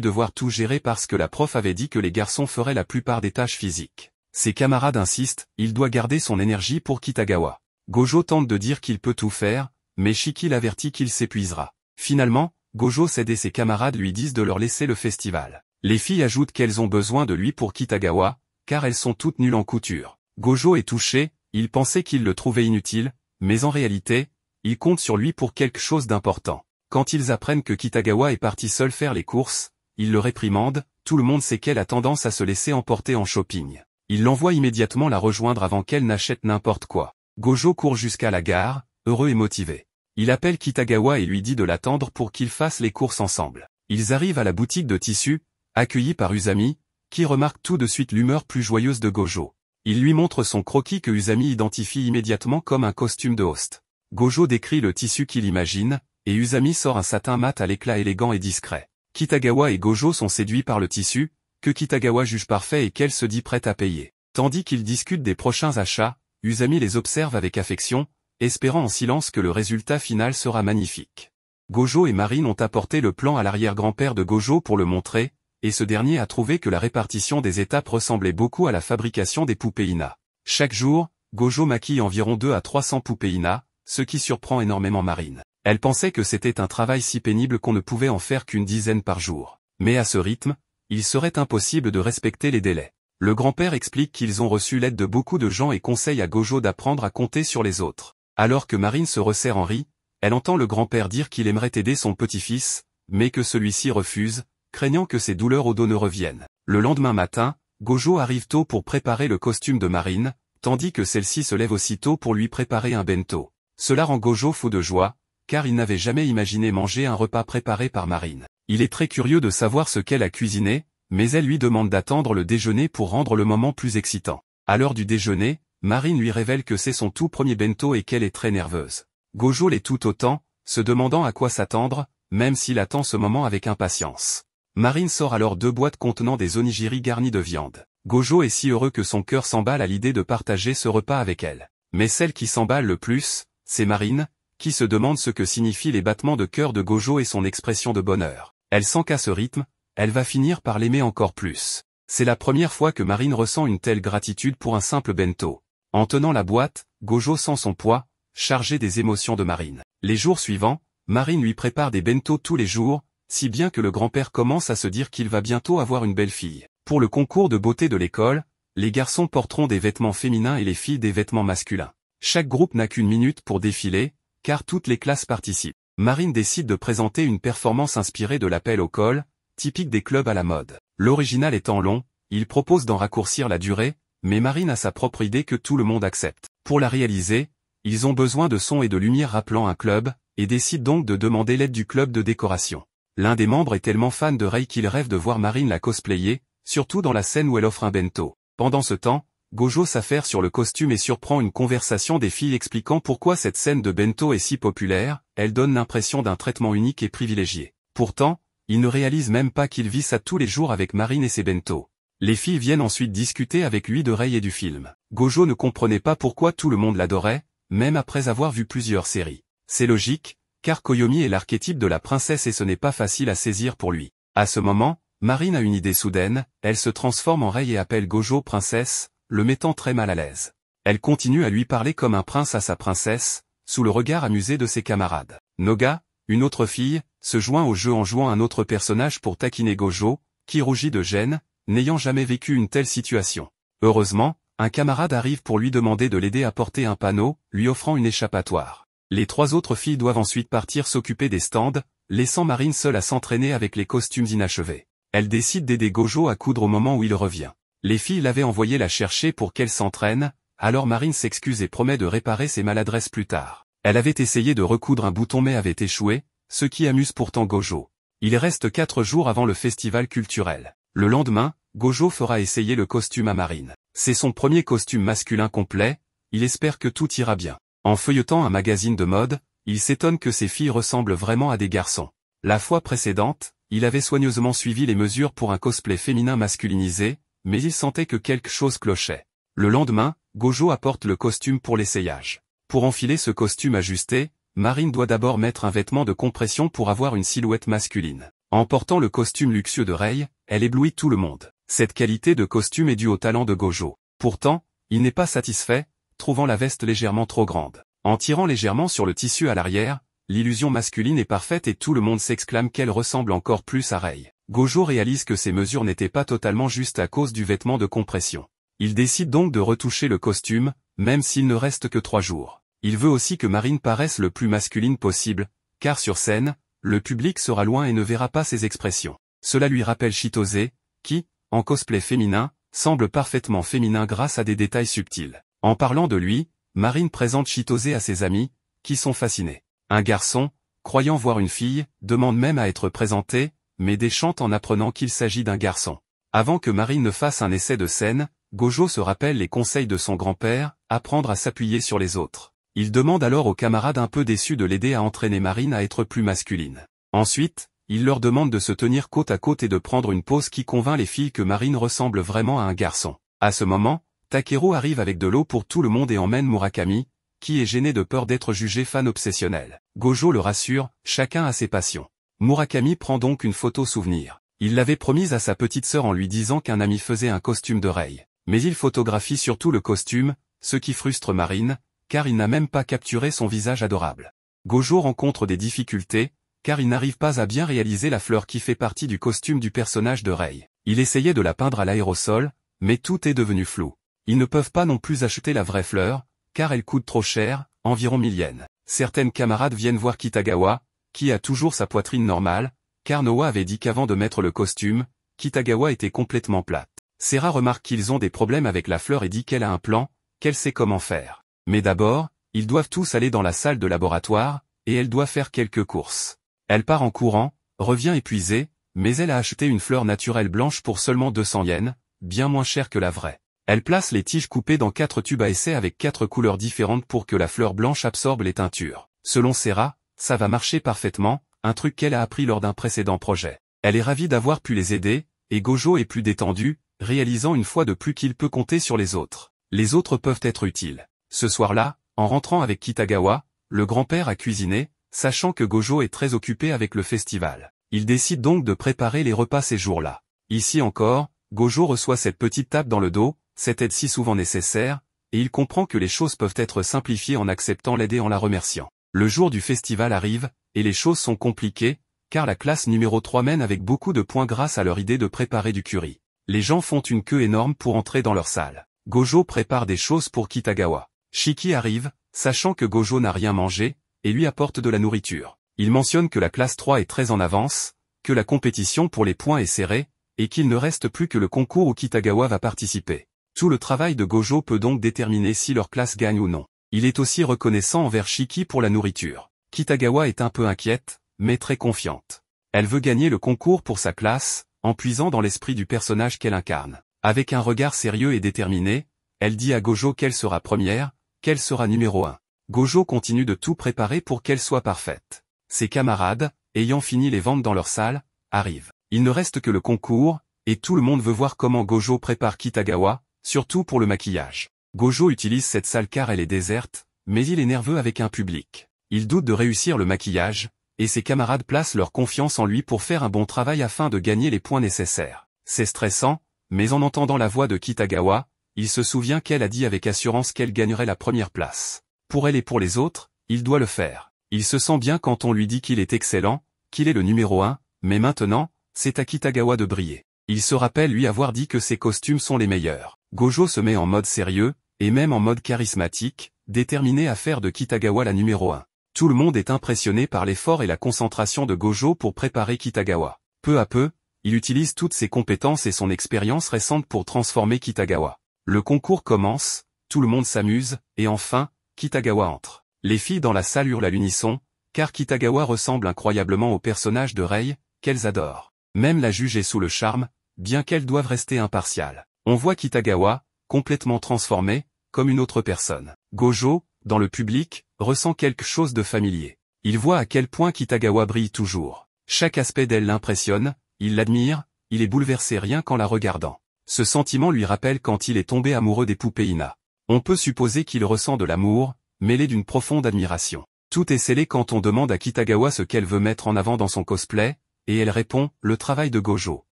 devoir tout gérer parce que la prof avait dit que les garçons feraient la plupart des tâches physiques. Ses camarades insistent, il doit garder son énergie pour Kitagawa. Gojo tente de dire qu'il peut tout faire, mais Shiki l'avertit qu'il s'épuisera. Finalement, Gojo cède et ses camarades lui disent de leur laisser le festival. Les filles ajoutent qu'elles ont besoin de lui pour Kitagawa, car elles sont toutes nulles en couture. Gojo est touché, il pensait qu'il le trouvait inutile, mais en réalité, il compte sur lui pour quelque chose d'important. Quand ils apprennent que Kitagawa est parti seul faire les courses, ils le réprimandent, tout le monde sait qu'elle a tendance à se laisser emporter en shopping. Il l'envoie immédiatement la rejoindre avant qu'elle n'achète n'importe quoi. Gojo court jusqu'à la gare, heureux et motivé. Il appelle Kitagawa et lui dit de l'attendre pour qu'ils fassent les courses ensemble. Ils arrivent à la boutique de tissus, accueillis par Usami, qui remarque tout de suite l'humeur plus joyeuse de Gojo. Il lui montre son croquis que Usami identifie immédiatement comme un costume de host. Gojo décrit le tissu qu'il imagine, et Usami sort un satin mat à l'éclat élégant et discret. Kitagawa et Gojo sont séduits par le tissu, que Kitagawa juge parfait et qu'elle se dit prête à payer. Tandis qu'ils discutent des prochains achats, Usami les observe avec affection, espérant en silence que le résultat final sera magnifique. Gojo et Marine ont apporté le plan à l'arrière-grand-père de Gojo pour le montrer, et ce dernier a trouvé que la répartition des étapes ressemblait beaucoup à la fabrication des poupées Ina. Chaque jour, Gojo maquille environ 200 à 300 poupées Ina, ce qui surprend énormément Marine. Elle pensait que c'était un travail si pénible qu'on ne pouvait en faire qu'une dizaine par jour. Mais à ce rythme, il serait impossible de respecter les délais. Le grand-père explique qu'ils ont reçu l'aide de beaucoup de gens et conseille à Gojo d'apprendre à compter sur les autres. Alors que Marine se resserre en riz, elle entend le grand-père dire qu'il aimerait aider son petit-fils, mais que celui-ci refuse, craignant que ses douleurs au dos ne reviennent. Le lendemain matin, Gojo arrive tôt pour préparer le costume de Marine, tandis que celle-ci se lève aussitôt pour lui préparer un bento. Cela rend Gojo fou de joie, car il n'avait jamais imaginé manger un repas préparé par Marine. Il est très curieux de savoir ce qu'elle a cuisiné, mais elle lui demande d'attendre le déjeuner pour rendre le moment plus excitant. À l'heure du déjeuner, Marine lui révèle que c'est son tout premier bento et qu'elle est très nerveuse. Gojo l'est tout autant, se demandant à quoi s'attendre, même s'il attend ce moment avec impatience. Marine sort alors 2 boîtes contenant des onigiri garnis de viande. Gojo est si heureux que son cœur s'emballe à l'idée de partager ce repas avec elle. Mais celle qui s'emballe le plus, c'est Marine, qui se demande ce que signifient les battements de cœur de Gojo et son expression de bonheur. Elle sent qu'à ce rythme, elle va finir par l'aimer encore plus. C'est la première fois que Marine ressent une telle gratitude pour un simple bento. En tenant la boîte, Gojo sent son poids, chargé des émotions de Marine. Les jours suivants, Marine lui prépare des bentos tous les jours, si bien que le grand-père commence à se dire qu'il va bientôt avoir une belle fille. Pour le concours de beauté de l'école, les garçons porteront des vêtements féminins et les filles des vêtements masculins. Chaque groupe n'a qu'une minute pour défiler, car toutes les classes participent. Marine décide de présenter une performance inspirée de l'appel au col, typique des clubs à la mode. L'original étant long, il propose d'en raccourcir la durée, mais Marine a sa propre idée que tout le monde accepte. Pour la réaliser, ils ont besoin de son et de lumière rappelant un club, et décident donc de demander l'aide du club de décoration. L'un des membres est tellement fan de Rei qu'il rêve de voir Marine la cosplayer, surtout dans la scène où elle offre un bento. Pendant ce temps, Gojo s'affaire sur le costume et surprend une conversation des filles expliquant pourquoi cette scène de bento est si populaire, elle donne l'impression d'un traitement unique et privilégié. Pourtant, il ne réalise même pas qu'il vit ça tous les jours avec Marine et ses bento. Les filles viennent ensuite discuter avec lui de Rei et du film. Gojo ne comprenait pas pourquoi tout le monde l'adorait, même après avoir vu plusieurs séries. C'est logique, car Koyomi est l'archétype de la princesse et ce n'est pas facile à saisir pour lui. À ce moment, Marine a une idée soudaine, elle se transforme en Rei et appelle Gojo princesse, le mettant très mal à l'aise. Elle continue à lui parler comme un prince à sa princesse, sous le regard amusé de ses camarades. Noga, une autre fille, se joint au jeu en jouant un autre personnage pour taquiner Gojo, qui rougit de gêne, n'ayant jamais vécu une telle situation. Heureusement, un camarade arrive pour lui demander de l'aider à porter un panneau, lui offrant une échappatoire. Les 3 autres filles doivent ensuite partir s'occuper des stands, laissant Marine seule à s'entraîner avec les costumes inachevés. Elle décide d'aider Gojo à coudre au moment où il revient. Les filles l'avaient envoyé la chercher pour qu'elle s'entraîne, alors Marine s'excuse et promet de réparer ses maladresses plus tard. Elle avait essayé de recoudre un bouton mais avait échoué, ce qui amuse pourtant Gojo. Il reste 4 jours avant le festival culturel. Le lendemain, Gojo fera essayer le costume à Marine. C'est son premier costume masculin complet, il espère que tout ira bien. En feuilletant un magazine de mode, il s'étonne que ces filles ressemblent vraiment à des garçons. La fois précédente, il avait soigneusement suivi les mesures pour un cosplay féminin masculinisé, mais il sentait que quelque chose clochait. Le lendemain, Gojo apporte le costume pour l'essayage. Pour enfiler ce costume ajusté, Marine doit d'abord mettre un vêtement de compression pour avoir une silhouette masculine. En portant le costume luxueux de Rei, elle éblouit tout le monde. Cette qualité de costume est due au talent de Gojo. Pourtant, il n'est pas satisfait, trouvant la veste légèrement trop grande. En tirant légèrement sur le tissu à l'arrière, l'illusion masculine est parfaite et tout le monde s'exclame qu'elle ressemble encore plus à Rei. Gojo réalise que ces mesures n'étaient pas totalement justes à cause du vêtement de compression. Il décide donc de retoucher le costume, même s'il ne reste que 3 jours. Il veut aussi que Marine paraisse le plus masculine possible, car sur scène, le public sera loin et ne verra pas ses expressions. Cela lui rappelle Chitose, qui, en cosplay féminin, semble parfaitement féminin grâce à des détails subtils. En parlant de lui, Marine présente Chitose à ses amis, qui sont fascinés. Un garçon, croyant voir une fille, demande même à être présenté, mais déchante en apprenant qu'il s'agit d'un garçon. Avant que Marine ne fasse un essai de scène, Gojo se rappelle les conseils de son grand-père, apprendre à s'appuyer sur les autres. Il demande alors aux camarades un peu déçus de l'aider à entraîner Marine à être plus masculine. Ensuite, il leur demande de se tenir côte à côte et de prendre une pose qui convainc les filles que Marine ressemble vraiment à un garçon. À ce moment, Takeru arrive avec de l'eau pour tout le monde et emmène Murakami, qui est gêné de peur d'être jugé fan obsessionnel. Gojo le rassure, chacun a ses passions. Murakami prend donc une photo souvenir. Il l'avait promise à sa petite sœur en lui disant qu'un ami faisait un costume de Rei. Mais il photographie surtout le costume, ce qui frustre Marine, car il n'a même pas capturé son visage adorable. Gojo rencontre des difficultés, car il n'arrive pas à bien réaliser la fleur qui fait partie du costume du personnage de Rei. Il essayait de la peindre à l'aérosol, mais tout est devenu flou. Ils ne peuvent pas non plus acheter la vraie fleur, car elle coûte trop cher, environ 1000 yens. Certaines camarades viennent voir Kitagawa, qui a toujours sa poitrine normale, car Noah avait dit qu'avant de mettre le costume, Kitagawa était complètement plate. Sera remarque qu'ils ont des problèmes avec la fleur et dit qu'elle a un plan, qu'elle sait comment faire. Mais d'abord, ils doivent tous aller dans la salle de laboratoire, et elle doit faire quelques courses. Elle part en courant, revient épuisée, mais elle a acheté une fleur naturelle blanche pour seulement 200 yens, bien moins cher que la vraie. Elle place les tiges coupées dans 4 tubes à essai avec 4 couleurs différentes pour que la fleur blanche absorbe les teintures. Selon Sera, ça va marcher parfaitement, un truc qu'elle a appris lors d'un précédent projet. Elle est ravie d'avoir pu les aider, et Gojo est plus détendu, réalisant une fois de plus qu'il peut compter sur les autres. Les autres peuvent être utiles. Ce soir-là, en rentrant avec Kitagawa, le grand-père a cuisiné, sachant que Gojo est très occupé avec le festival. Il décide donc de préparer les repas ces jours-là. Ici encore, Gojo reçoit cette petite tape dans le dos, cette aide si souvent nécessaire, et il comprend que les choses peuvent être simplifiées en acceptant l'aide et en la remerciant. Le jour du festival arrive, et les choses sont compliquées, car la classe numéro 3 mène avec beaucoup de points grâce à leur idée de préparer du curry. Les gens font une queue énorme pour entrer dans leur salle. Gojo prépare des choses pour Kitagawa. Shiki arrive, sachant que Gojo n'a rien mangé, et lui apporte de la nourriture. Il mentionne que la classe 3 est très en avance, que la compétition pour les points est serrée, et qu'il ne reste plus que le concours où Kitagawa va participer. Tout le travail de Gojo peut donc déterminer si leur classe gagne ou non. Il est aussi reconnaissant envers Shiki pour la nourriture. Kitagawa est un peu inquiète, mais très confiante. Elle veut gagner le concours pour sa classe, en puisant dans l'esprit du personnage qu'elle incarne. Avec un regard sérieux et déterminé, elle dit à Gojo qu'elle sera première, qu'elle sera numéro 1. Gojo continue de tout préparer pour qu'elle soit parfaite. Ses camarades, ayant fini les ventes dans leur salle, arrivent. Il ne reste que le concours, et tout le monde veut voir comment Gojo prépare Kitagawa, surtout pour le maquillage. Gojo utilise cette salle car elle est déserte, mais il est nerveux avec un public. Il doute de réussir le maquillage, et ses camarades placent leur confiance en lui pour faire un bon travail afin de gagner les points nécessaires. C'est stressant, mais en entendant la voix de Kitagawa, il se souvient qu'elle a dit avec assurance qu'elle gagnerait la première place. Pour elle et pour les autres, il doit le faire. Il se sent bien quand on lui dit qu'il est excellent, qu'il est le numéro 1, mais maintenant, c'est à Kitagawa de briller. Il se rappelle lui avoir dit que ses costumes sont les meilleurs. Gojo se met en mode sérieux, et même en mode charismatique, déterminé à faire de Kitagawa la numéro 1. Tout le monde est impressionné par l'effort et la concentration de Gojo pour préparer Kitagawa. Peu à peu, il utilise toutes ses compétences et son expérience récente pour transformer Kitagawa. Le concours commence, tout le monde s'amuse, et enfin, Kitagawa entre. Les filles dans la salle hurlent à l'unisson, car Kitagawa ressemble incroyablement au personnage de Rei, qu'elles adorent. Même la juge est sous le charme, bien qu'elles doivent rester impartiales. On voit Kitagawa, complètement transformé, comme une autre personne. Gojo, dans le public, ressent quelque chose de familier. Il voit à quel point Kitagawa brille toujours. Chaque aspect d'elle l'impressionne, il l'admire, il est bouleversé rien qu'en la regardant. Ce sentiment lui rappelle quand il est tombé amoureux des poupées Ina. On peut supposer qu'il ressent de l'amour, mêlé d'une profonde admiration. Tout est scellé quand on demande à Kitagawa ce qu'elle veut mettre en avant dans son cosplay, et elle répond, le travail de Gojo.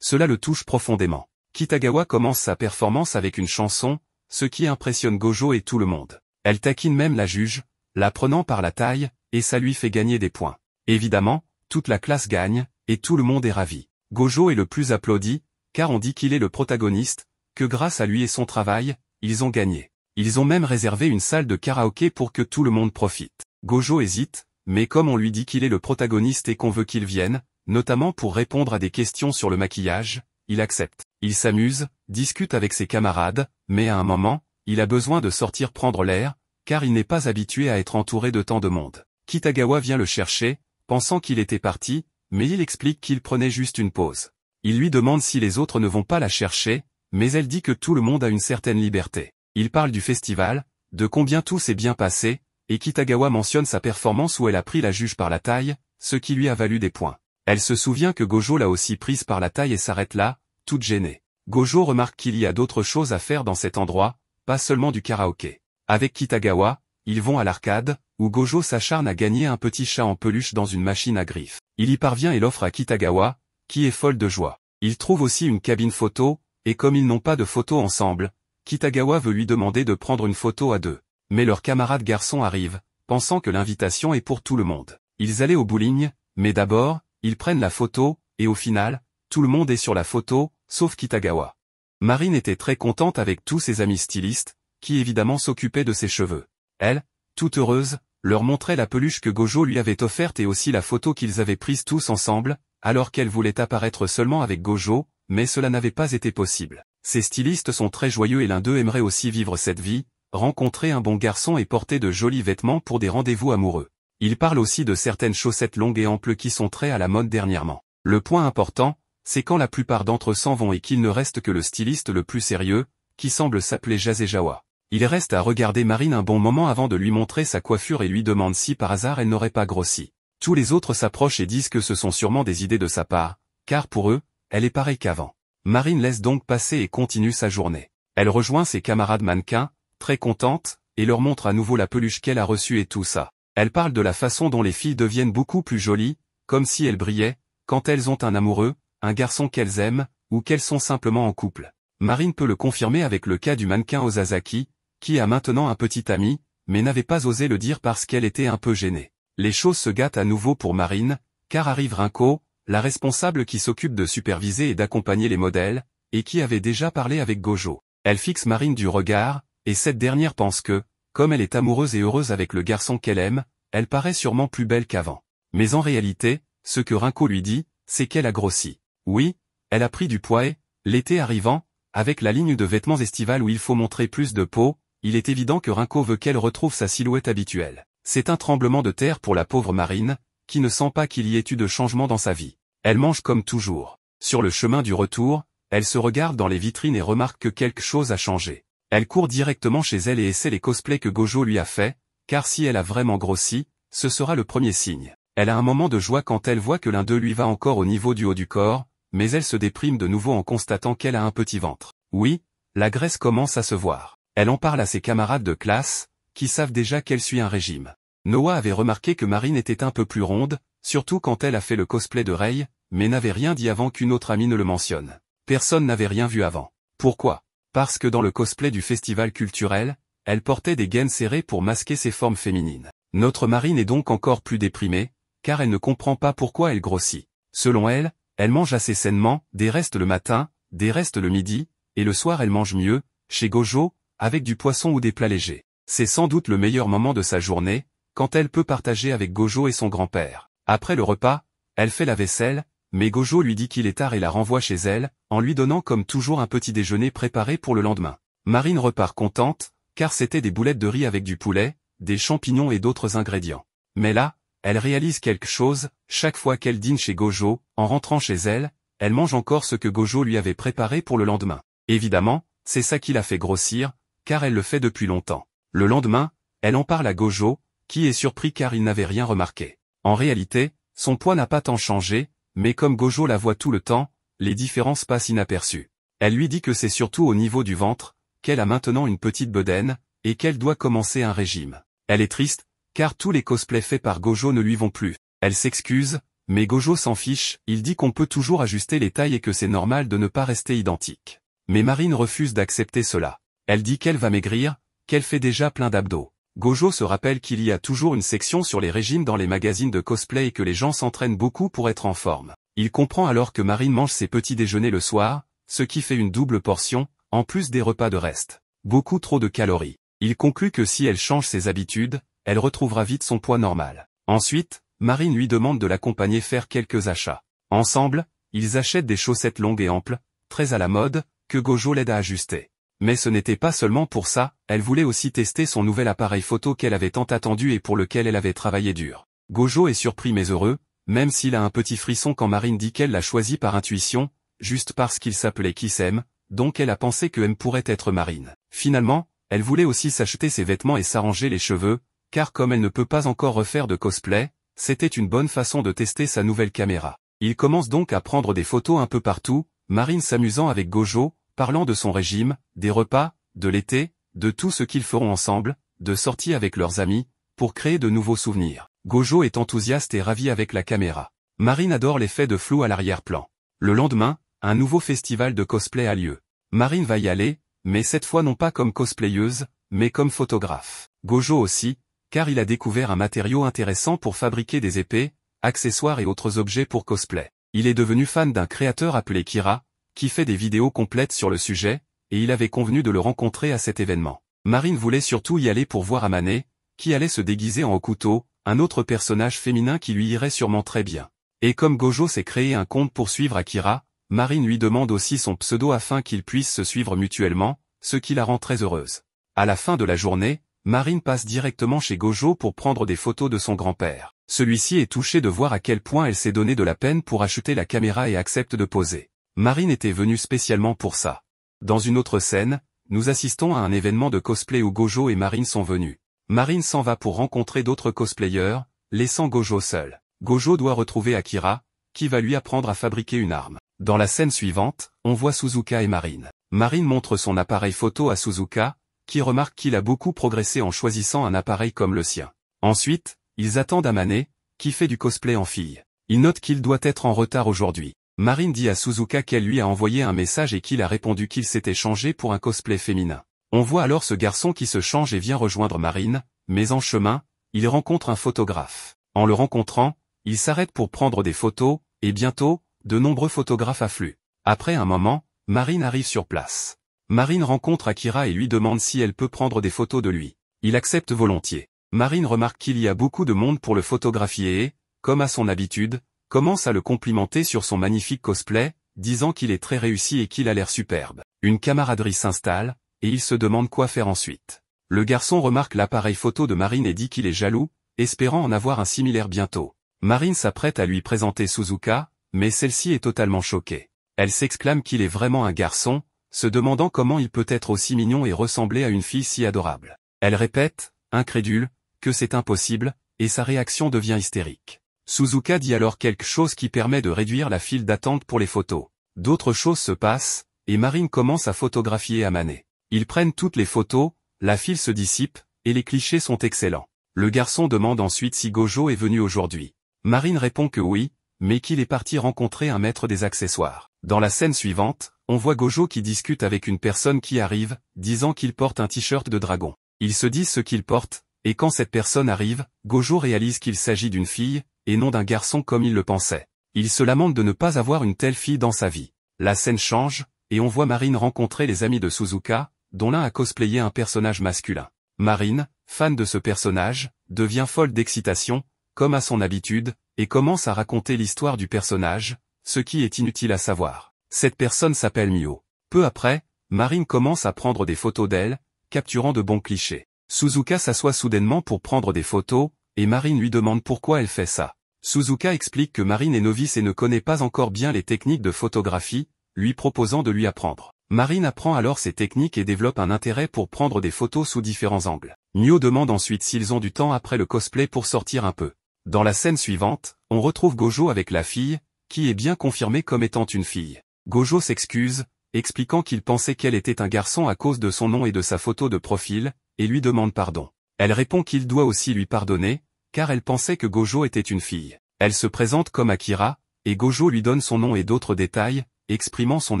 Cela le touche profondément. Kitagawa commence sa performance avec une chanson, ce qui impressionne Gojo et tout le monde. Elle taquine même la juge, la prenant par la taille, et ça lui fait gagner des points. Évidemment, toute la classe gagne, et tout le monde est ravi. Gojo est le plus applaudi, car on dit qu'il est le protagoniste, que grâce à lui et son travail, ils ont gagné. Ils ont même réservé une salle de karaoké pour que tout le monde profite. Gojo hésite, mais comme on lui dit qu'il est le protagoniste et qu'on veut qu'il vienne, notamment pour répondre à des questions sur le maquillage, il accepte. Il s'amuse, discute avec ses camarades, mais à un moment, il a besoin de sortir prendre l'air, car il n'est pas habitué à être entouré de tant de monde. Kitagawa vient le chercher, pensant qu'il était parti, mais il explique qu'il prenait juste une pause. Il lui demande si les autres ne vont pas la chercher, mais elle dit que tout le monde a une certaine liberté. Il parle du festival, de combien tout s'est bien passé, et Kitagawa mentionne sa performance où elle a pris la juge par la taille, ce qui lui a valu des points. Elle se souvient que Gojo l'a aussi prise par la taille et s'arrête là, toute gênée. Gojo remarque qu'il y a d'autres choses à faire dans cet endroit, pas seulement du karaoké. Avec Kitagawa, ils vont à l'arcade, où Gojo s'acharne à gagner un petit chat en peluche dans une machine à griffes. Il y parvient et l'offre à Kitagawa, qui est folle de joie. Il trouve aussi une cabine photo, et comme ils n'ont pas de photo ensemble, Kitagawa veut lui demander de prendre une photo à deux. Mais leur camarade garçon arrive, pensant que l'invitation est pour tout le monde. Ils allaient au bowling, mais d'abord, ils prennent la photo, et au final, tout le monde est sur la photo, sauf Kitagawa. Marine était très contente avec tous ses amis stylistes, qui évidemment s'occupaient de ses cheveux. Elle, toute heureuse, leur montrait la peluche que Gojo lui avait offerte et aussi la photo qu'ils avaient prise tous ensemble, alors qu'elle voulait apparaître seulement avec Gojo, mais cela n'avait pas été possible. Ces stylistes sont très joyeux et l'un d'eux aimerait aussi vivre cette vie, rencontrer un bon garçon et porter de jolis vêtements pour des rendez-vous amoureux. Il parle aussi de certaines chaussettes longues et amples qui sont très à la mode dernièrement. Le point important, c'est quand la plupart d'entre eux s'en vont et qu'il ne reste que le styliste le plus sérieux, qui semble s'appeler Jasejawa. Il reste à regarder Marine un bon moment avant de lui montrer sa coiffure et lui demande si par hasard elle n'aurait pas grossi. Tous les autres s'approchent et disent que ce sont sûrement des idées de sa part, car pour eux, elle est pareille qu'avant. Marine laisse donc passer et continue sa journée. Elle rejoint ses camarades mannequins, très contente, et leur montre à nouveau la peluche qu'elle a reçue et tout ça. Elle parle de la façon dont les filles deviennent beaucoup plus jolies, comme si elles brillaient, quand elles ont un amoureux, un garçon qu'elles aiment, ou qu'elles sont simplement en couple. Marine peut le confirmer avec le cas du mannequin Osasaki, qui a maintenant un petit ami, mais n'avait pas osé le dire parce qu'elle était un peu gênée. Les choses se gâtent à nouveau pour Marine, car arrive Rinko, la responsable qui s'occupe de superviser et d'accompagner les modèles, et qui avait déjà parlé avec Gojo. Elle fixe Marine du regard, et cette dernière pense que, comme elle est amoureuse et heureuse avec le garçon qu'elle aime, elle paraît sûrement plus belle qu'avant. Mais en réalité, ce que Rinko lui dit, c'est qu'elle a grossi. Oui, elle a pris du poids et, l'été arrivant, avec la ligne de vêtements estivales où il faut montrer plus de peau, il est évident que Rinko veut qu'elle retrouve sa silhouette habituelle. C'est un tremblement de terre pour la pauvre Marine, qui ne sent pas qu'il y ait eu de changement dans sa vie. Elle mange comme toujours. Sur le chemin du retour, elle se regarde dans les vitrines et remarque que quelque chose a changé. Elle court directement chez elle et essaie les cosplays que Gojo lui a fait, car si elle a vraiment grossi, ce sera le premier signe. Elle a un moment de joie quand elle voit que l'un d'eux lui va encore au niveau du haut du corps, mais elle se déprime de nouveau en constatant qu'elle a un petit ventre. Oui, la graisse commence à se voir. Elle en parle à ses camarades de classe, qui savent déjà qu'elle suit un régime. Noah avait remarqué que Marine était un peu plus ronde, surtout quand elle a fait le cosplay de Rei, mais n'avait rien dit avant qu'une autre amie ne le mentionne. Personne n'avait rien vu avant. Pourquoi? Parce que dans le cosplay du festival culturel, elle portait des gaines serrées pour masquer ses formes féminines. Notre Marine est donc encore plus déprimée, car elle ne comprend pas pourquoi elle grossit. Selon elle, elle mange assez sainement, des restes le matin, des restes le midi, et le soir elle mange mieux, chez Gojo, avec du poisson ou des plats légers. C'est sans doute le meilleur moment de sa journée, quand elle peut partager avec Gojo et son grand-père. Après le repas, elle fait la vaisselle, mais Gojo lui dit qu'il est tard et la renvoie chez elle, en lui donnant comme toujours un petit déjeuner préparé pour le lendemain. Marine repart contente, car c'était des boulettes de riz avec du poulet, des champignons et d'autres ingrédients. Mais là, elle réalise quelque chose, chaque fois qu'elle dîne chez Gojo, en rentrant chez elle, elle mange encore ce que Gojo lui avait préparé pour le lendemain. Évidemment, c'est ça qui la fait grossir, car elle le fait depuis longtemps. Le lendemain, elle en parle à Gojo, qui est surpris car il n'avait rien remarqué. En réalité, son poids n'a pas tant changé, mais comme Gojo la voit tout le temps, les différences passent inaperçues. Elle lui dit que c'est surtout au niveau du ventre, qu'elle a maintenant une petite bedaine, et qu'elle doit commencer un régime. Elle est triste, car tous les cosplays faits par Gojo ne lui vont plus. Elle s'excuse, mais Gojo s'en fiche, il dit qu'on peut toujours ajuster les tailles et que c'est normal de ne pas rester identique. Mais Marine refuse d'accepter cela. Elle dit qu'elle va maigrir, qu'elle fait déjà plein d'abdos. Gojo se rappelle qu'il y a toujours une section sur les régimes dans les magazines de cosplay et que les gens s'entraînent beaucoup pour être en forme. Il comprend alors que Marine mange ses petits déjeuners le soir, ce qui fait une double portion, en plus des repas de reste. Beaucoup trop de calories. Il conclut que si elle change ses habitudes, elle retrouvera vite son poids normal. Ensuite, Marine lui demande de l'accompagner faire quelques achats. Ensemble, ils achètent des chaussettes longues et amples, très à la mode, que Gojo l'aide à ajuster. Mais ce n'était pas seulement pour ça, elle voulait aussi tester son nouvel appareil photo qu'elle avait tant attendu et pour lequel elle avait travaillé dur. Gojo est surpris mais heureux, même s'il a un petit frisson quand Marine dit qu'elle l'a choisi par intuition, juste parce qu'il s'appelait Kisem, donc elle a pensé que M pourrait être Marine. Finalement, elle voulait aussi s'acheter ses vêtements et s'arranger les cheveux, car comme elle ne peut pas encore refaire de cosplay, c'était une bonne façon de tester sa nouvelle caméra. Il commence donc à prendre des photos un peu partout, Marine s'amusant avec Gojo, parlant de son régime, des repas, de l'été, de tout ce qu'ils feront ensemble, de sorties avec leurs amis, pour créer de nouveaux souvenirs. Gojo est enthousiaste et ravi avec la caméra. Marine adore l'effet de flou à l'arrière-plan. Le lendemain, un nouveau festival de cosplay a lieu. Marine va y aller, mais cette fois non pas comme cosplayeuse, mais comme photographe. Gojo aussi, car il a découvert un matériau intéressant pour fabriquer des épées, accessoires et autres objets pour cosplay. Il est devenu fan d'un créateur appelé Kira, qui fait des vidéos complètes sur le sujet, et il avait convenu de le rencontrer à cet événement. Marine voulait surtout y aller pour voir Amane, qui allait se déguiser en Hokuto, un autre personnage féminin qui lui irait sûrement très bien. Et comme Gojo s'est créé un compte pour suivre Akira, Marine lui demande aussi son pseudo afin qu'ils puissent se suivre mutuellement, ce qui la rend très heureuse. À la fin de la journée, Marine passe directement chez Gojo pour prendre des photos de son grand-père. Celui-ci est touché de voir à quel point elle s'est donné de la peine pour acheter la caméra et accepte de poser. Marine était venue spécialement pour ça. Dans une autre scène, nous assistons à un événement de cosplay où Gojo et Marine sont venus. Marine s'en va pour rencontrer d'autres cosplayers, laissant Gojo seul. Gojo doit retrouver Akira, qui va lui apprendre à fabriquer une arme. Dans la scène suivante, on voit Suzuka et Marine. Marine montre son appareil photo à Suzuka, qui remarque qu'il a beaucoup progressé en choisissant un appareil comme le sien. Ensuite, ils attendent Amane, qui fait du cosplay en fille. Il note qu'il doit être en retard aujourd'hui. Marine dit à Suzuka qu'elle lui a envoyé un message et qu'il a répondu qu'il s'était changé pour un cosplay féminin. On voit alors ce garçon qui se change et vient rejoindre Marine, mais en chemin, il rencontre un photographe. En le rencontrant, il s'arrête pour prendre des photos, et bientôt, de nombreux photographes affluent. Après un moment, Marine arrive sur place. Marine rencontre Akira et lui demande si elle peut prendre des photos de lui. Il accepte volontiers. Marine remarque qu'il y a beaucoup de monde pour le photographier et, comme à son habitude, commence à le complimenter sur son magnifique cosplay, disant qu'il est très réussi et qu'il a l'air superbe. Une camaraderie s'installe, et il se demande quoi faire ensuite. Le garçon remarque l'appareil photo de Marine et dit qu'il est jaloux, espérant en avoir un similaire bientôt. Marine s'apprête à lui présenter Suzuka, mais celle-ci est totalement choquée. Elle s'exclame qu'il est vraiment un garçon, se demandant comment il peut être aussi mignon et ressembler à une fille si adorable. Elle répète, incrédule, que c'est impossible, et sa réaction devient hystérique. Suzuka dit alors quelque chose qui permet de réduire la file d'attente pour les photos. D'autres choses se passent, et Marine commence à photographier Amane. Ils prennent toutes les photos, la file se dissipe, et les clichés sont excellents. Le garçon demande ensuite si Gojo est venu aujourd'hui. Marine répond que oui, mais qu'il est parti rencontrer un maître des accessoires. Dans la scène suivante, on voit Gojo qui discute avec une personne qui arrive, disant qu'il porte un t-shirt de dragon. Ils se disent ce qu'il porte, et quand cette personne arrive, Gojo réalise qu'il s'agit d'une fille, et non d'un garçon comme il le pensait. Il se lamente de ne pas avoir une telle fille dans sa vie. La scène change, et on voit Marine rencontrer les amis de Suzuka, dont l'un a cosplayé un personnage masculin. Marine, fan de ce personnage, devient folle d'excitation, comme à son habitude, et commence à raconter l'histoire du personnage, ce qui est inutile à savoir. Cette personne s'appelle Mio. Peu après, Marine commence à prendre des photos d'elle, capturant de bons clichés. Suzuka s'assoit soudainement pour prendre des photos, et Marine lui demande pourquoi elle fait ça. Suzuka explique que Marine est novice et ne connaît pas encore bien les techniques de photographie, lui proposant de lui apprendre. Marine apprend alors ces techniques et développe un intérêt pour prendre des photos sous différents angles. Mio demande ensuite s'ils ont du temps après le cosplay pour sortir un peu. Dans la scène suivante, on retrouve Gojo avec la fille, qui est bien confirmée comme étant une fille. Gojo s'excuse, expliquant qu'il pensait qu'elle était un garçon à cause de son nom et de sa photo de profil, et lui demande pardon. Elle répond qu'il doit aussi lui pardonner, car elle pensait que Gojo était une fille. Elle se présente comme Akira, et Gojo lui donne son nom et d'autres détails, exprimant son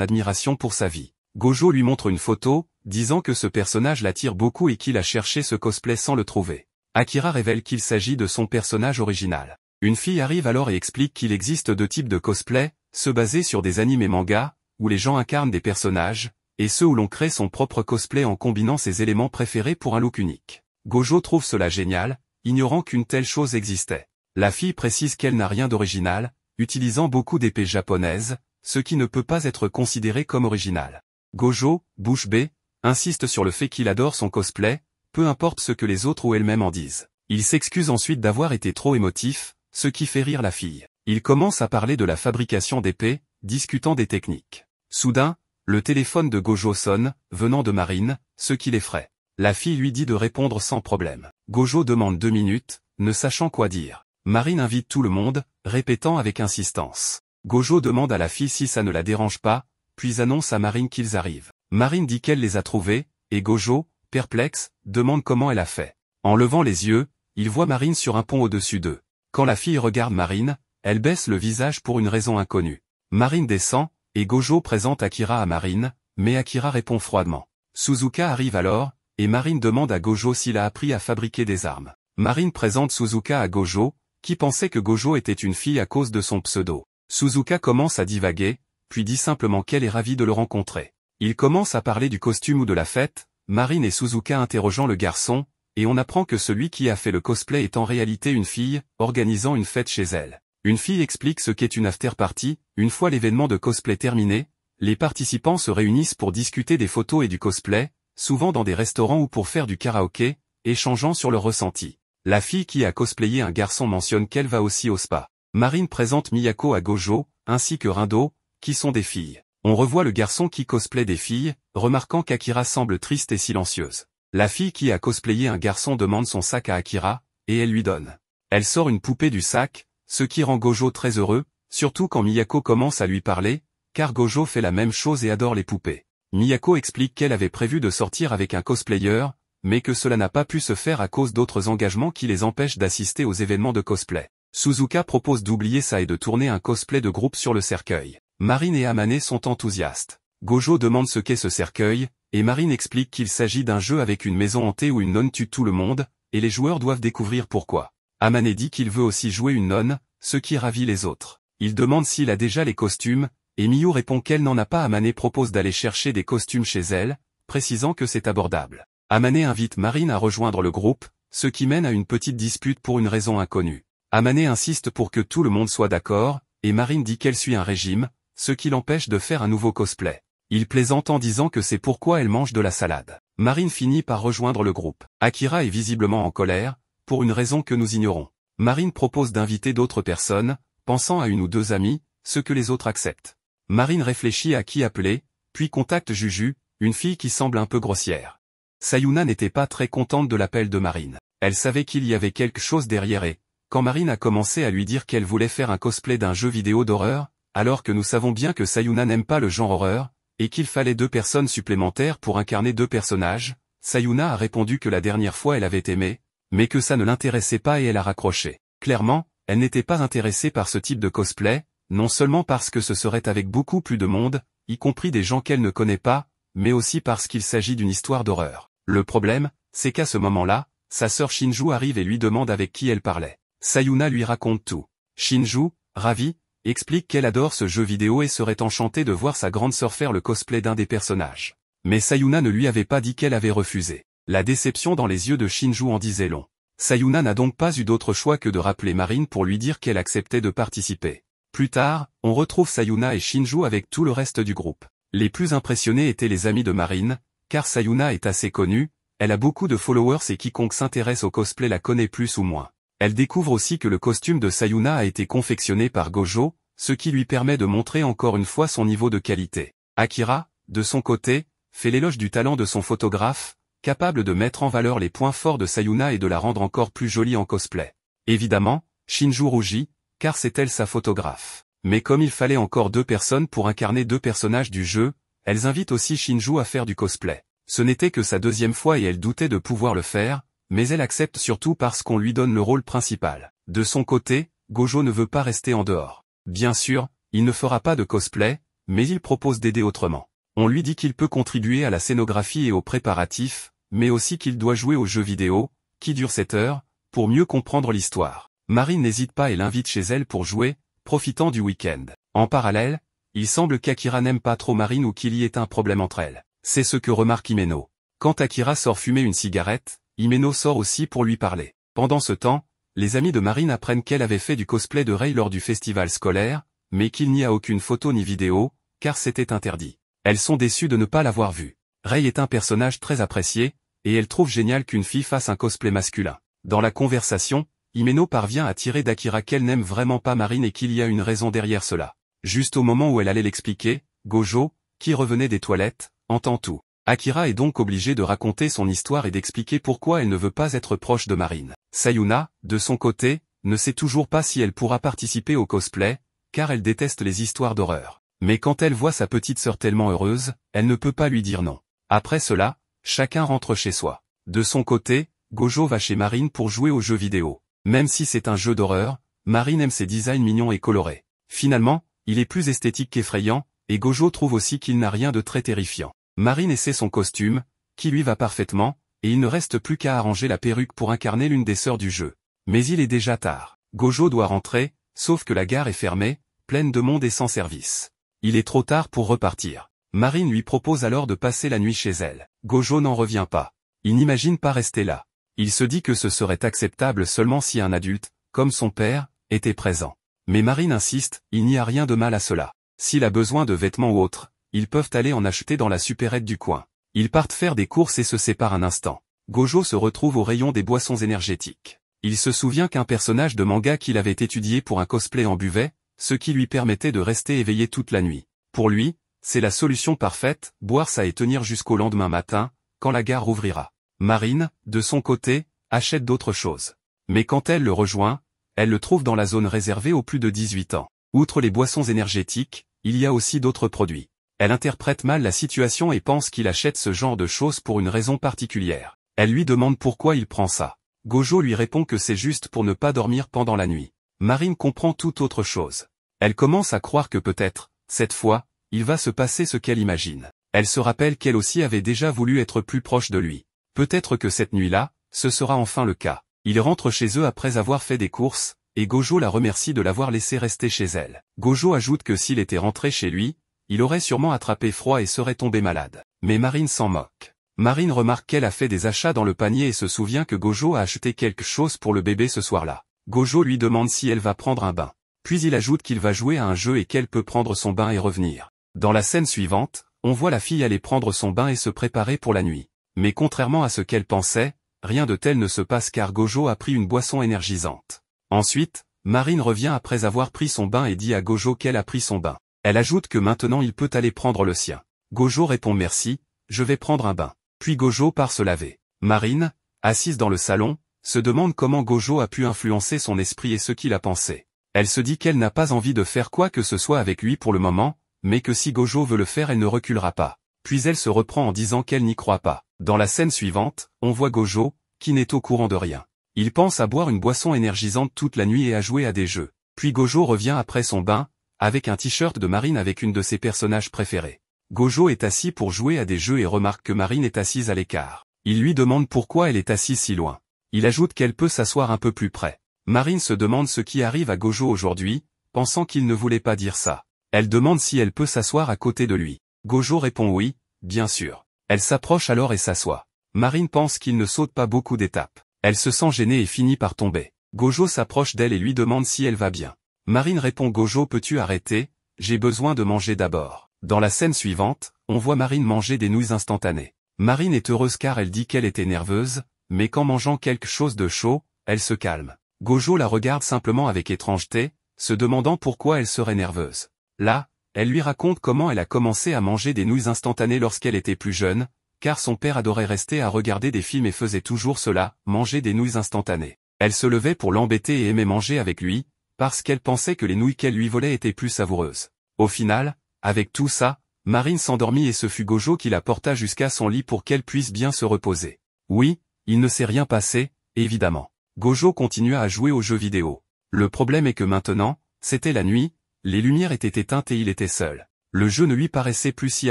admiration pour sa vie. Gojo lui montre une photo, disant que ce personnage l'attire beaucoup et qu'il a cherché ce cosplay sans le trouver. Akira révèle qu'il s'agit de son personnage original. Une fille arrive alors et explique qu'il existe deux types de cosplay, ceux basés sur des animes et mangas, où les gens incarnent des personnages, et ceux où l'on crée son propre cosplay en combinant ses éléments préférés pour un look unique. Gojo trouve cela génial, ignorant qu'une telle chose existait. La fille précise qu'elle n'a rien d'original, utilisant beaucoup d'épées japonaises, ce qui ne peut pas être considéré comme original. Gojo, bouche bée, insiste sur le fait qu'il adore son cosplay, peu importe ce que les autres ou elle-même en disent. Il s'excuse ensuite d'avoir été trop émotif, ce qui fait rire la fille. Il commence à parler de la fabrication d'épées, discutant des techniques. Soudain, le téléphone de Gojo sonne, venant de Marine, ce qui l'effraie. La fille lui dit de répondre sans problème. Gojo demande 2 minutes, ne sachant quoi dire. Marine invite tout le monde, répétant avec insistance. Gojo demande à la fille si ça ne la dérange pas, puis annonce à Marine qu'ils arrivent. Marine dit qu'elle les a trouvés, et Gojo, perplexe, demande comment elle a fait. En levant les yeux, il voit Marine sur un pont au-dessus d'eux. Quand la fille regarde Marine, elle baisse le visage pour une raison inconnue. Marine descend, et Gojo présente Akira à Marine, mais Akira répond froidement. Suzuka arrive alors, et Marine demande à Gojo s'il a appris à fabriquer des armes. Marine présente Suzuka à Gojo, qui pensait que Gojo était une fille à cause de son pseudo. Suzuka commence à divaguer, puis dit simplement qu'elle est ravie de le rencontrer. Il commence à parler du costume ou de la fête, Marine et Suzuka interrogeant le garçon, et on apprend que celui qui a fait le cosplay est en réalité une fille, organisant une fête chez elle. Une fille explique ce qu'est une after-party. Une fois l'événement de cosplay terminé, les participants se réunissent pour discuter des photos et du cosplay, souvent dans des restaurants ou pour faire du karaoké, échangeant sur leur ressenti. La fille qui a cosplayé un garçon mentionne qu'elle va aussi au spa. Marine présente Miyako à Gojo, ainsi que Rindo, qui sont des filles. On revoit le garçon qui cosplaye des filles, remarquant qu'Akira semble triste et silencieuse. La fille qui a cosplayé un garçon demande son sac à Akira, et elle lui donne. Elle sort une poupée du sac, ce qui rend Gojo très heureux, surtout quand Miyako commence à lui parler, car Gojo fait la même chose et adore les poupées. Miyako explique qu'elle avait prévu de sortir avec un cosplayer, mais que cela n'a pas pu se faire à cause d'autres engagements qui les empêchent d'assister aux événements de cosplay. Suzuka propose d'oublier ça et de tourner un cosplay de groupe sur le cercueil. Marine et Amane sont enthousiastes. Gojo demande ce qu'est ce cercueil, et Marine explique qu'il s'agit d'un jeu avec une maison hantée où une nonne tue tout le monde, et les joueurs doivent découvrir pourquoi. Amane dit qu'il veut aussi jouer une nonne, ce qui ravit les autres. Il demande s'il a déjà les costumes, et Miyu répond qu'elle n'en a pas. Amane propose d'aller chercher des costumes chez elle, précisant que c'est abordable. Amane invite Marine à rejoindre le groupe, ce qui mène à une petite dispute pour une raison inconnue. Amane insiste pour que tout le monde soit d'accord, et Marine dit qu'elle suit un régime, ce qui l'empêche de faire un nouveau cosplay. Il plaisante en disant que c'est pourquoi elle mange de la salade. Marine finit par rejoindre le groupe. Akira est visiblement en colère, pour une raison que nous ignorons. Marine propose d'inviter d'autres personnes, pensant à une ou deux amies, ce que les autres acceptent. Marine réfléchit à qui appeler, puis contacte Juju, une fille qui semble un peu grossière. Sayuna n'était pas très contente de l'appel de Marine. Elle savait qu'il y avait quelque chose derrière et, quand Marine a commencé à lui dire qu'elle voulait faire un cosplay d'un jeu vidéo d'horreur, alors que nous savons bien que Sayuna n'aime pas le genre horreur, et qu'il fallait 2 personnes supplémentaires pour incarner 2 personnages, Sayuna a répondu que la dernière fois elle avait aimé, mais que ça ne l'intéressait pas et elle a raccroché. Clairement, elle n'était pas intéressée par ce type de cosplay, non seulement parce que ce serait avec beaucoup plus de monde, y compris des gens qu'elle ne connaît pas, mais aussi parce qu'il s'agit d'une histoire d'horreur. Le problème, c'est qu'à ce moment-là, sa sœur Shinju arrive et lui demande avec qui elle parlait. Sayuna lui raconte tout. Shinju, ravie, explique qu'elle adore ce jeu vidéo et serait enchantée de voir sa grande sœur faire le cosplay d'un des personnages. Mais Sayuna ne lui avait pas dit qu'elle avait refusé. La déception dans les yeux de Shinju en disait long. Sayuna n'a donc pas eu d'autre choix que de rappeler Marine pour lui dire qu'elle acceptait de participer. Plus tard, on retrouve Sayuna et Shinju avec tout le reste du groupe. Les plus impressionnés étaient les amis de Marine, car Sayuna est assez connue, elle a beaucoup de followers et quiconque s'intéresse au cosplay la connaît plus ou moins. Elle découvre aussi que le costume de Sayuna a été confectionné par Gojo, ce qui lui permet de montrer encore une fois son niveau de qualité. Akira, de son côté, fait l'éloge du talent de son photographe, capable de mettre en valeur les points forts de Sayuna et de la rendre encore plus jolie en cosplay. Évidemment, Shinju rougit, car c'est elle sa photographe. Mais comme il fallait encore 2 personnes pour incarner 2 personnages du jeu, elles invitent aussi Shinju à faire du cosplay. Ce n'était que sa 2e fois et elle doutait de pouvoir le faire, mais elle accepte surtout parce qu'on lui donne le rôle principal. De son côté, Gojo ne veut pas rester en dehors. Bien sûr, il ne fera pas de cosplay, mais il propose d'aider autrement. On lui dit qu'il peut contribuer à la scénographie et aux préparatifs, mais aussi qu'il doit jouer aux jeux vidéo, qui durent 7 heures, pour mieux comprendre l'histoire. Marine n'hésite pas et l'invite chez elle pour jouer, profitant du week-end. En parallèle, il semble qu'Akira n'aime pas trop Marine ou qu'il y ait un problème entre elles. C'est ce que remarque Himeno. Quand Akira sort fumer une cigarette, Himeno sort aussi pour lui parler. Pendant ce temps, les amis de Marine apprennent qu'elle avait fait du cosplay de Rei lors du festival scolaire, mais qu'il n'y a aucune photo ni vidéo, car c'était interdit. Elles sont déçues de ne pas l'avoir vue. Rei est un personnage très apprécié, et elle trouve génial qu'une fille fasse un cosplay masculin. Dans la conversation, Himeno parvient à tirer d'Akira qu'elle n'aime vraiment pas Marine et qu'il y a une raison derrière cela. Juste au moment où elle allait l'expliquer, Gojo, qui revenait des toilettes, entend tout. Akira est donc obligée de raconter son histoire et d'expliquer pourquoi elle ne veut pas être proche de Marine. Sayuna, de son côté, ne sait toujours pas si elle pourra participer au cosplay, car elle déteste les histoires d'horreur. Mais quand elle voit sa petite sœur tellement heureuse, elle ne peut pas lui dire non. Après cela, chacun rentre chez soi. De son côté, Gojo va chez Marine pour jouer aux jeux vidéo. Même si c'est un jeu d'horreur, Marine aime ses designs mignons et colorés. Finalement, il est plus esthétique qu'effrayant, et Gojo trouve aussi qu'il n'a rien de très terrifiant. Marine essaie son costume, qui lui va parfaitement, et il ne reste plus qu'à arranger la perruque pour incarner l'une des sœurs du jeu. Mais il est déjà tard. Gojo doit rentrer, sauf que la gare est fermée, pleine de monde et sans service. Il est trop tard pour repartir. Marine lui propose alors de passer la nuit chez elle. Gojo n'en revient pas. Il n'imagine pas rester là. Il se dit que ce serait acceptable seulement si un adulte, comme son père, était présent. Mais Marine insiste, il n'y a rien de mal à cela. S'il a besoin de vêtements ou autre, ils peuvent aller en acheter dans la supérette du coin. Ils partent faire des courses et se séparent un instant. Gojo se retrouve au rayon des boissons énergétiques. Il se souvient qu'un personnage de manga qu'il avait étudié pour un cosplay en buvait, ce qui lui permettait de rester éveillé toute la nuit. Pour lui, c'est la solution parfaite, boire ça et tenir jusqu'au lendemain matin, quand la gare rouvrira. Marine, de son côté, achète d'autres choses. Mais quand elle le rejoint, elle le trouve dans la zone réservée aux plus de 18 ans. Outre les boissons énergétiques, il y a aussi d'autres produits. Elle interprète mal la situation et pense qu'il achète ce genre de choses pour une raison particulière. Elle lui demande pourquoi il prend ça. Gojo lui répond que c'est juste pour ne pas dormir pendant la nuit. Marine comprend tout autre chose. Elle commence à croire que peut-être, cette fois, il va se passer ce qu'elle imagine. Elle se rappelle qu'elle aussi avait déjà voulu être plus proche de lui. Peut-être que cette nuit-là, ce sera enfin le cas. Ils rentrent chez eux après avoir fait des courses, et Gojo la remercie de l'avoir laissé rester chez elle. Gojo ajoute que s'il était rentré chez lui, il aurait sûrement attrapé froid et serait tombé malade. Mais Marine s'en moque. Marine remarque qu'elle a fait des achats dans le panier et se souvient que Gojo a acheté quelque chose pour le bébé ce soir-là. Gojo lui demande si elle va prendre un bain. Puis il ajoute qu'il va jouer à un jeu et qu'elle peut prendre son bain et revenir. Dans la scène suivante, on voit la fille aller prendre son bain et se préparer pour la nuit. Mais contrairement à ce qu'elle pensait, rien de tel ne se passe car Gojo a pris une boisson énergisante. Ensuite, Marine revient après avoir pris son bain et dit à Gojo qu'elle a pris son bain. Elle ajoute que maintenant il peut aller prendre le sien. Gojo répond merci, je vais prendre un bain. Puis Gojo part se laver. Marine, assise dans le salon, se demande comment Gojo a pu influencer son esprit et ce qu'il a pensé. Elle se dit qu'elle n'a pas envie de faire quoi que ce soit avec lui pour le moment, mais que si Gojo veut le faire elle ne reculera pas. Puis elle se reprend en disant qu'elle n'y croit pas. Dans la scène suivante, on voit Gojo, qui n'est au courant de rien. Il pense à boire une boisson énergisante toute la nuit et à jouer à des jeux. Puis Gojo revient après son bain, avec un t-shirt de Marine avec une de ses personnages préférés. Gojo est assis pour jouer à des jeux et remarque que Marine est assise à l'écart. Il lui demande pourquoi elle est assise si loin. Il ajoute qu'elle peut s'asseoir un peu plus près. Marine se demande ce qui arrive à Gojo aujourd'hui, pensant qu'il ne voulait pas dire ça. Elle demande si elle peut s'asseoir à côté de lui. Gojo répond oui, bien sûr. Elle s'approche alors et s'assoit. Marine pense qu'il ne saute pas beaucoup d'étapes. Elle se sent gênée et finit par tomber. Gojo s'approche d'elle et lui demande si elle va bien. Marine répond Gojo peux-tu arrêter, j'ai besoin de manger d'abord. Dans la scène suivante, on voit Marine manger des nouilles instantanées. Marine est heureuse car elle dit qu'elle était nerveuse, mais qu'en mangeant quelque chose de chaud, elle se calme. Gojo la regarde simplement avec étrangeté, se demandant pourquoi elle serait nerveuse. Là, elle lui raconte comment elle a commencé à manger des nouilles instantanées lorsqu'elle était plus jeune, car son père adorait rester à regarder des films et faisait toujours cela, manger des nouilles instantanées. Elle se levait pour l'embêter et aimait manger avec lui, parce qu'elle pensait que les nouilles qu'elle lui volait étaient plus savoureuses. Au final, avec tout ça, Marine s'endormit et ce fut Gojo qui la porta jusqu'à son lit pour qu'elle puisse bien se reposer. Oui, il ne s'est rien passé, évidemment. Gojo continua à jouer aux jeux vidéo. Le problème est que maintenant, c'était la nuit, les lumières étaient éteintes et il était seul. Le jeu ne lui paraissait plus si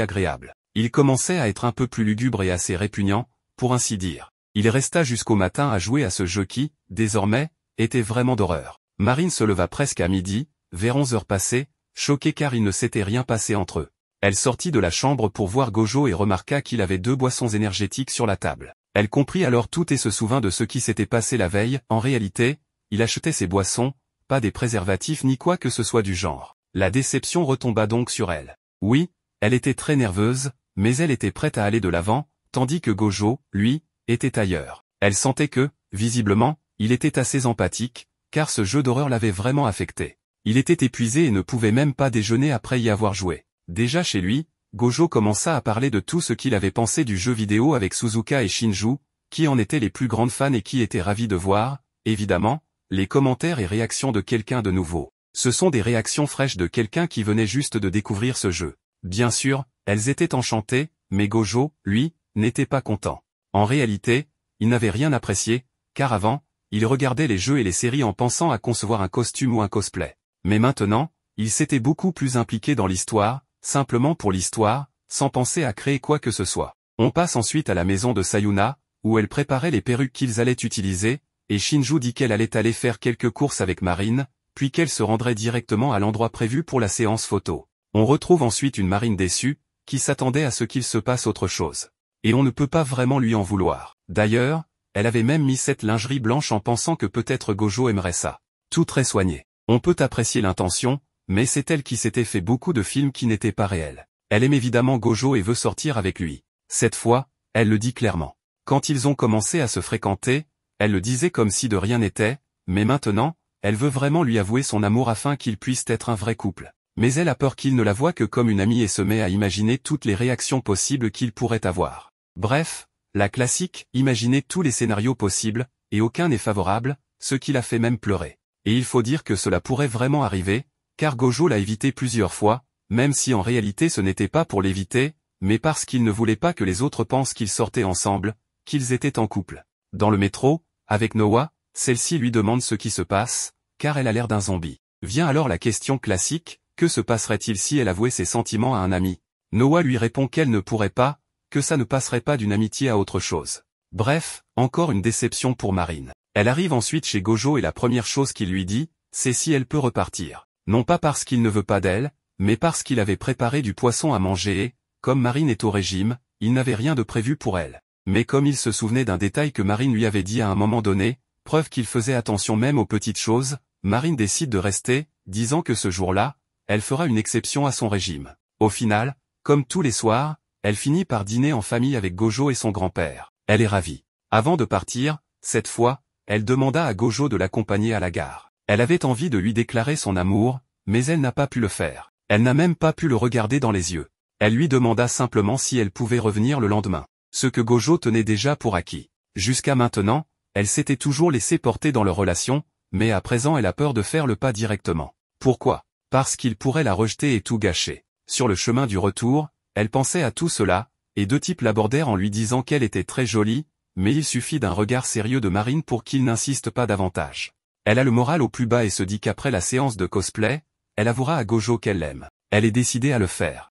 agréable. Il commençait à être un peu plus lugubre et assez répugnant, pour ainsi dire. Il resta jusqu'au matin à jouer à ce jeu qui, désormais, était vraiment d'horreur. Marine se leva presque à midi, vers 11 heures passées, choquée car il ne s'était rien passé entre eux. Elle sortit de la chambre pour voir Gojo et remarqua qu'il avait 2 boissons énergétiques sur la table. Elle comprit alors tout et se souvint de ce qui s'était passé la veille. En réalité, il achetait ces boissons, pas des préservatifs ni quoi que ce soit du genre. La déception retomba donc sur elle. Oui, elle était très nerveuse, mais elle était prête à aller de l'avant, tandis que Gojo, lui, était ailleurs. Elle sentait que, visiblement, il était assez empathique, car ce jeu d'horreur l'avait vraiment affecté. Il était épuisé et ne pouvait même pas déjeuner après y avoir joué. Déjà chez lui, Gojo commença à parler de tout ce qu'il avait pensé du jeu vidéo avec Suzuka et Shinju, qui en étaient les plus grandes fans et qui étaient ravis de voir, évidemment, les commentaires et réactions de quelqu'un de nouveau. Ce sont des réactions fraîches de quelqu'un qui venait juste de découvrir ce jeu. Bien sûr, elles étaient enchantées, mais Gojo, lui, n'était pas content. En réalité, il n'avait rien apprécié, car avant, il regardait les jeux et les séries en pensant à concevoir un costume ou un cosplay. Mais maintenant, il s'était beaucoup plus impliqué dans l'histoire, simplement pour l'histoire, sans penser à créer quoi que ce soit. On passe ensuite à la maison de Sayuna, où elle préparait les perruques qu'ils allaient utiliser, et Shinju dit qu'elle allait aller faire quelques courses avec Marine, puis qu'elle se rendrait directement à l'endroit prévu pour la séance photo. On retrouve ensuite une Marine déçue, qui s'attendait à ce qu'il se passe autre chose. Et on ne peut pas vraiment lui en vouloir. D'ailleurs, elle avait même mis cette lingerie blanche en pensant que peut-être Gojo aimerait ça. Tout très soigné. On peut apprécier l'intention, mais c'est elle qui s'était fait beaucoup de films qui n'étaient pas réels. Elle aime évidemment Gojo et veut sortir avec lui. Cette fois, elle le dit clairement. Quand ils ont commencé à se fréquenter, elle le disait comme si de rien n'était, mais maintenant, elle veut vraiment lui avouer son amour afin qu'ils puissent être un vrai couple. Mais elle a peur qu'il ne la voie que comme une amie et se met à imaginer toutes les réactions possibles qu'il pourrait avoir. Bref, la classique, imaginer tous les scénarios possibles, et aucun n'est favorable, ce qui la fait même pleurer. Et il faut dire que cela pourrait vraiment arriver, car Gojo l'a évité plusieurs fois, même si en réalité ce n'était pas pour l'éviter, mais parce qu'il ne voulait pas que les autres pensent qu'ils sortaient ensemble, qu'ils étaient en couple. Dans le métro, avec Noah, celle-ci lui demande ce qui se passe, car elle a l'air d'un zombie. Vient alors la question classique, que se passerait-il si elle avouait ses sentiments à un ami? Noah lui répond qu'elle ne pourrait pas, que ça ne passerait pas d'une amitié à autre chose. Bref, encore une déception pour Marine. Elle arrive ensuite chez Gojo et la première chose qu'il lui dit, c'est si elle peut repartir. Non pas parce qu'il ne veut pas d'elle, mais parce qu'il avait préparé du poisson à manger et, comme Marine est au régime, il n'avait rien de prévu pour elle. Mais comme il se souvenait d'un détail que Marine lui avait dit à un moment donné, preuve qu'il faisait attention même aux petites choses, Marine décide de rester, disant que ce jour-là, elle fera une exception à son régime. Au final, comme tous les soirs, elle finit par dîner en famille avec Gojo et son grand-père. Elle est ravie. Avant de partir, cette fois, elle demanda à Gojo de l'accompagner à la gare. Elle avait envie de lui déclarer son amour, mais elle n'a pas pu le faire. Elle n'a même pas pu le regarder dans les yeux. Elle lui demanda simplement si elle pouvait revenir le lendemain. Ce que Gojo tenait déjà pour acquis. Jusqu'à maintenant, elle s'était toujours laissée porter dans leur relation, mais à présent elle a peur de faire le pas directement. Pourquoi? Parce qu'il pourrait la rejeter et tout gâcher. Sur le chemin du retour, elle pensait à tout cela, et 2 types l'abordèrent en lui disant qu'elle était très jolie, mais il suffit d'un regard sérieux de Marine pour qu'il n'insiste pas davantage. Elle a le moral au plus bas et se dit qu'après la séance de cosplay, elle avouera à Gojo qu'elle l'aime. Elle est décidée à le faire.